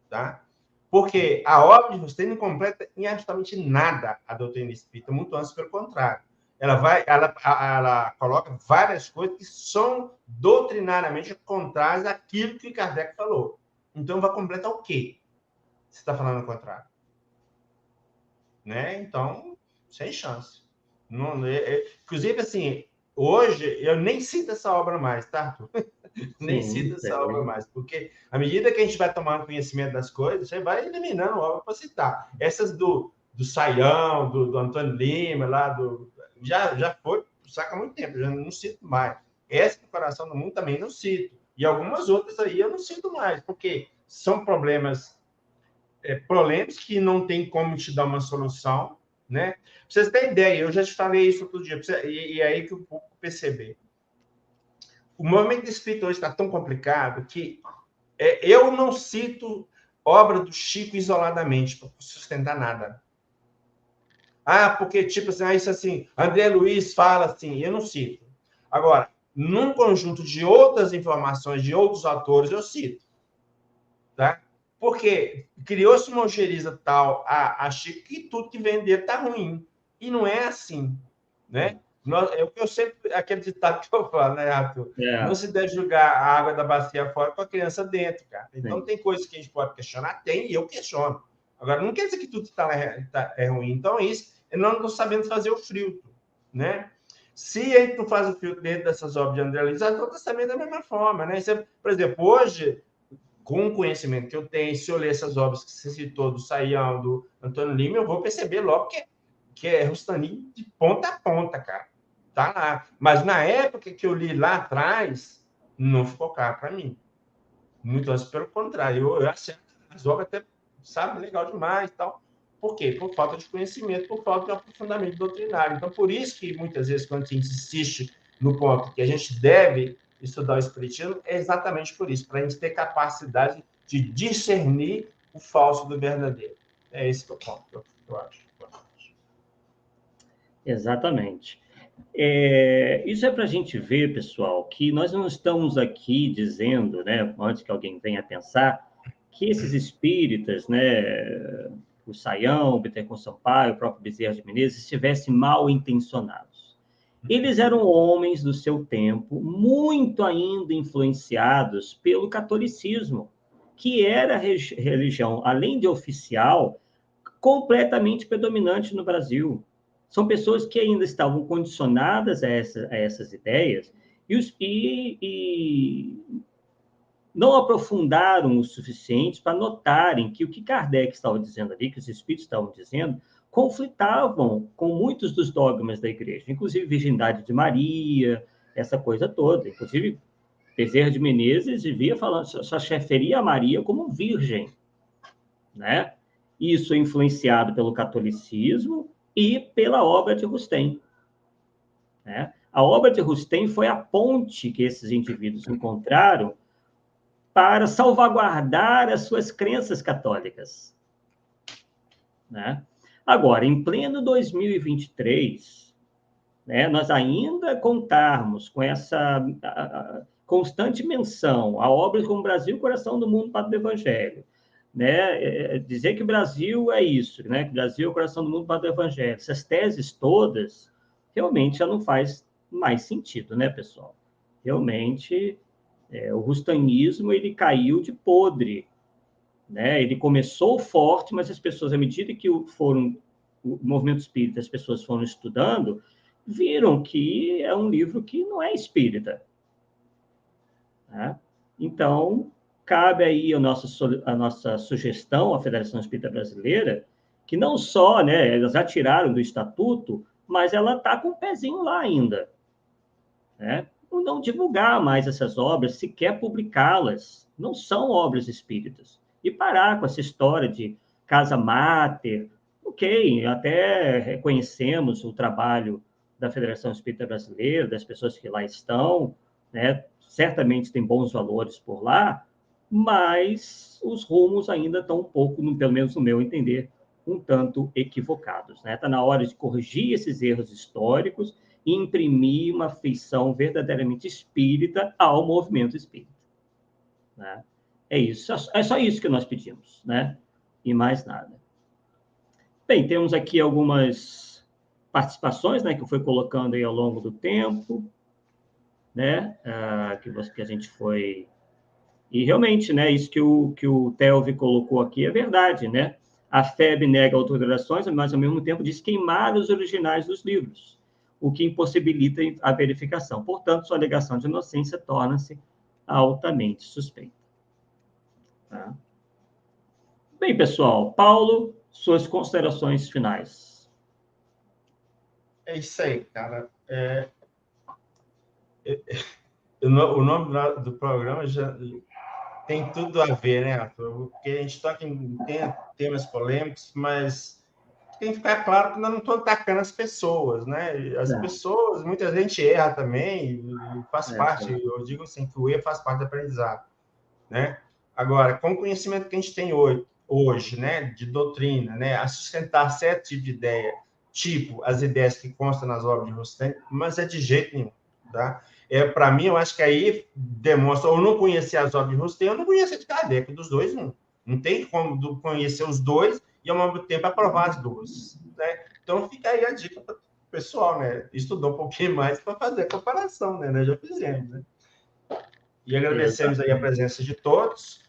Speaker 2: Tá? Porque a obra de Rustem não completa em absolutamente nada a doutrina espírita, muito antes, pelo contrário. Ela coloca várias coisas que são doutrinariamente contrárias àquilo que Kardec falou. Então, vai completar o quê? Você está falando ao contrário. Né? Então, sem chance. Não, inclusive, assim, hoje, eu nem cito essa obra mais, tá, Arthur? Nem cito essa obra mais, porque à medida que a gente vai tomando conhecimento das coisas, você vai eliminando obra para citar. Essas do Saião, do Antônio Lima, lá já foi, saca há muito tempo, já não cito mais. Essa do Coração do Mundo também não cito. E algumas outras aí eu não cito mais, porque são problemas polêmicos que não tem como te dar uma solução, né? Pra vocês terem ideia, eu já te falei isso outro dia, e aí que o público perceber. O movimento espírita hoje está tão complicado que eu não cito obra do Chico isoladamente para sustentar nada. Porque, tipo assim, isso assim, André Luiz fala assim, eu não cito. Agora, num conjunto de outras informações, de outros autores, eu cito. Tá? Porque criou-se uma ojeriza tal a Chico que tudo que vem dele está ruim. E não é assim, né? Eu sempre, aquele ditado que eu falo, né, Arthur? Não se deve jogar a água da bacia fora com a criança dentro, cara. Então, tem coisas que a gente pode questionar? Tem, e eu questiono. Agora, não quer dizer que tudo é ruim. Então, é isso. Nós não sabemos fazer o filtro, né? Se a gente não faz o filtro dentro dessas obras de André Luiz, as outras também da mesma forma, né? Por exemplo, hoje, com o conhecimento que eu tenho, se eu ler essas obras que você citou, do Saião, do Antônio Lima, eu vou perceber logo que é Rustaninho de ponta a ponta, cara. Tá lá. Mas na época que eu li lá atrás, não ficou claro para mim. Muito antes, pelo contrário. Eu achei as obras até, sabe, legal demais e tal. Por quê? Por falta de conhecimento, por falta de aprofundamento doutrinário. Então, por isso que muitas vezes, quando a gente insiste no ponto que a gente deve estudar o espiritismo, é exatamente por isso, para a gente ter capacidade de discernir o falso do verdadeiro. É esse que é o ponto, eu acho.
Speaker 1: Exatamente. Isso é para a gente ver, pessoal, que nós não estamos aqui dizendo, né, antes que alguém venha pensar, que esses espíritas, né, o Saião, o Bittencourt Sampaio, o próprio Bezerra de Menezes, estivessem mal intencionados. Eles eram homens do seu tempo, muito ainda influenciados pelo catolicismo, que era a religião, além de oficial, completamente predominante no Brasil. São pessoas que ainda estavam condicionadas a essas ideias e não aprofundaram o suficiente para notarem que o que Kardec estava dizendo ali, que os espíritos estavam dizendo, conflitavam com muitos dos dogmas da igreja, inclusive virgindade de Maria, essa coisa toda. Inclusive, Bezerra de Menezes vivia falando, só referia a Maria como virgem, né? Isso influenciado pelo catolicismo e pela obra de Rustem, né? A obra de Rustem foi a ponte que esses indivíduos encontraram para salvaguardar as suas crenças católicas, né? Agora, em pleno 2023, né, nós ainda contarmos com essa constante menção a obras como Brasil, Coração do Mundo, Pátria do Evangelho, né? Dizer que o Brasil é isso, né? Que o Brasil é o coração do mundo, Pátria do Evangelho. Essas teses todas realmente já não faz mais sentido, né, pessoal? Realmente, o rustanismo, ele caiu de podre, né? Ele começou forte, mas as pessoas, à medida que o movimento espírita, as pessoas foram estudando, viram que é um livro que não é espírita, né? Então, cabe aí a nossa sugestão à Federação Espírita Brasileira, que não só, né, elas já tiraram do estatuto, mas ela está com o pezinho lá ainda, né? Não divulgar mais essas obras, sequer publicá-las, não são obras espíritas. E parar com essa história de casa máter. Ok, até reconhecemos o trabalho da Federação Espírita Brasileira, das pessoas que lá estão, né? Certamente tem bons valores por lá, mas os rumos ainda estão um pouco, pelo menos no meu entender, um tanto equivocados, né? Está na hora de corrigir esses erros históricos e imprimir uma feição verdadeiramente espírita ao movimento espírita, né? É isso, é só isso que nós pedimos, né? E mais nada. Bem, temos aqui algumas participações, né, que eu fui colocando aí ao longo do tempo, né, que a gente foi... E realmente, né, isso que o Telvi colocou aqui é verdade, né? A FEB nega autorizações, mas ao mesmo tempo diz queimar os originais dos livros, o que impossibilita a verificação. Portanto, sua alegação de inocência torna-se altamente suspeita. Tá? Bem, pessoal, Paulo, suas considerações finais.
Speaker 2: É isso aí, cara. O nome do programa já tem tudo a ver, né, Arthur? Porque a gente toca em temas polêmicos, mas tem que ficar claro que nós não estamos atacando as pessoas, né? As pessoas, muita gente erra também, e faz parte, eu digo assim, que o erro faz parte do aprendizado, né? Agora, com o conhecimento que a gente tem hoje, né, de doutrina, né, a sustentar certo tipo de ideia, tipo as ideias que constam nas obras de Rustem, mas é de jeito nenhum, tá? Para mim, eu acho que aí demonstra, ou não conhecer as obras de Rustem, eu não conhecer de Kardec, dos dois não. Não tem como conhecer os dois e, ao mesmo tempo, aprovar as duas, né? Então, fica aí a dica para o pessoal, né? Estudar um pouquinho mais para fazer a comparação, né? Nós já fizemos, né? E agradecemos aí a presença de todos.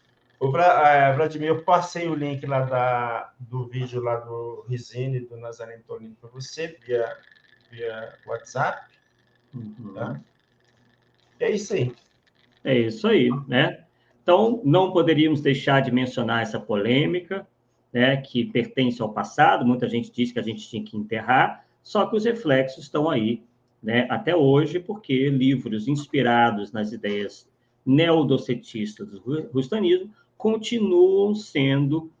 Speaker 2: Vladimir, eu passei o link lá do vídeo lá do Rizine, do Nazareno Tolini para você, via WhatsApp. Tá? É isso aí.
Speaker 1: É isso aí, né? Então, não poderíamos deixar de mencionar essa polêmica, né, que pertence ao passado. Muita gente diz que a gente tinha que enterrar, só que os reflexos estão aí, né, até hoje, porque livros inspirados nas ideias neodocetistas do rustanismo continuam sendo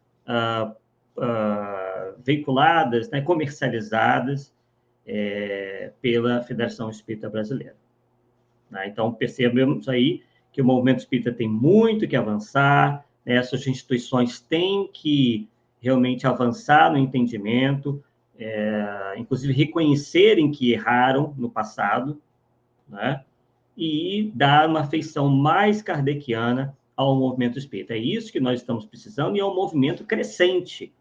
Speaker 1: veiculadas, né, comercializadas pela Federação Espírita Brasileira. Né? Então, percebemos aí que o movimento espírita tem muito que avançar, né? Essas instituições têm que realmente avançar no entendimento, inclusive reconhecerem que erraram no passado, né? E dar uma feição mais kardeciana ao movimento espírita. É isso que nós estamos precisando e é um movimento crescente,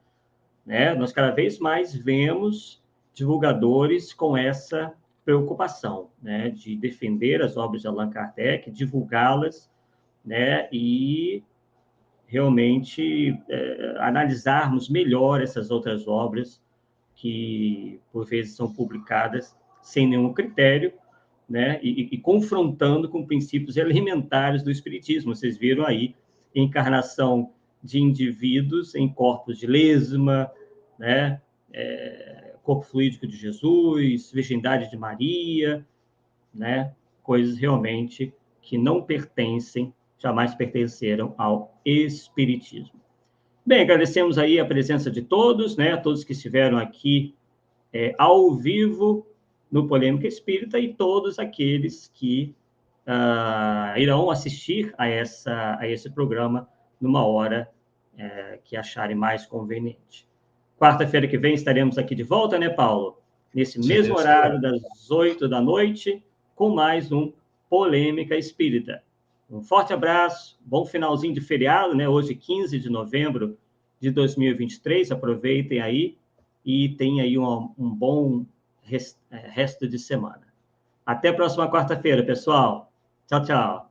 Speaker 1: né? Nós cada vez mais vemos divulgadores com essa preocupação, né, de defender as obras de Allan Kardec, divulgá-las, né, e realmente analisarmos melhor essas outras obras que, por vezes, são publicadas sem nenhum critério, né, e confrontando com princípios elementares do Espiritismo. Vocês viram aí encarnação de indivíduos em corpos de lesma, né, corpo fluídico de Jesus, virgindade de Maria, né? Coisas realmente que não pertencem, jamais pertenceram ao Espiritismo. Bem, agradecemos aí a presença de todos, né? Todos que estiveram aqui ao vivo no Polêmica Espírita e todos aqueles que irão assistir a esse programa numa hora que acharem mais conveniente. Quarta-feira que vem estaremos aqui de volta, né, Paulo? Nesse mesmo horário, das 8h, com mais um Polêmica Espírita. Um forte abraço, bom finalzinho de feriado, né? Hoje, 15 de novembro de 2023. Aproveitem aí e tenham aí um bom resto de semana. Até a próxima quarta-feira, pessoal. Tchau, tchau.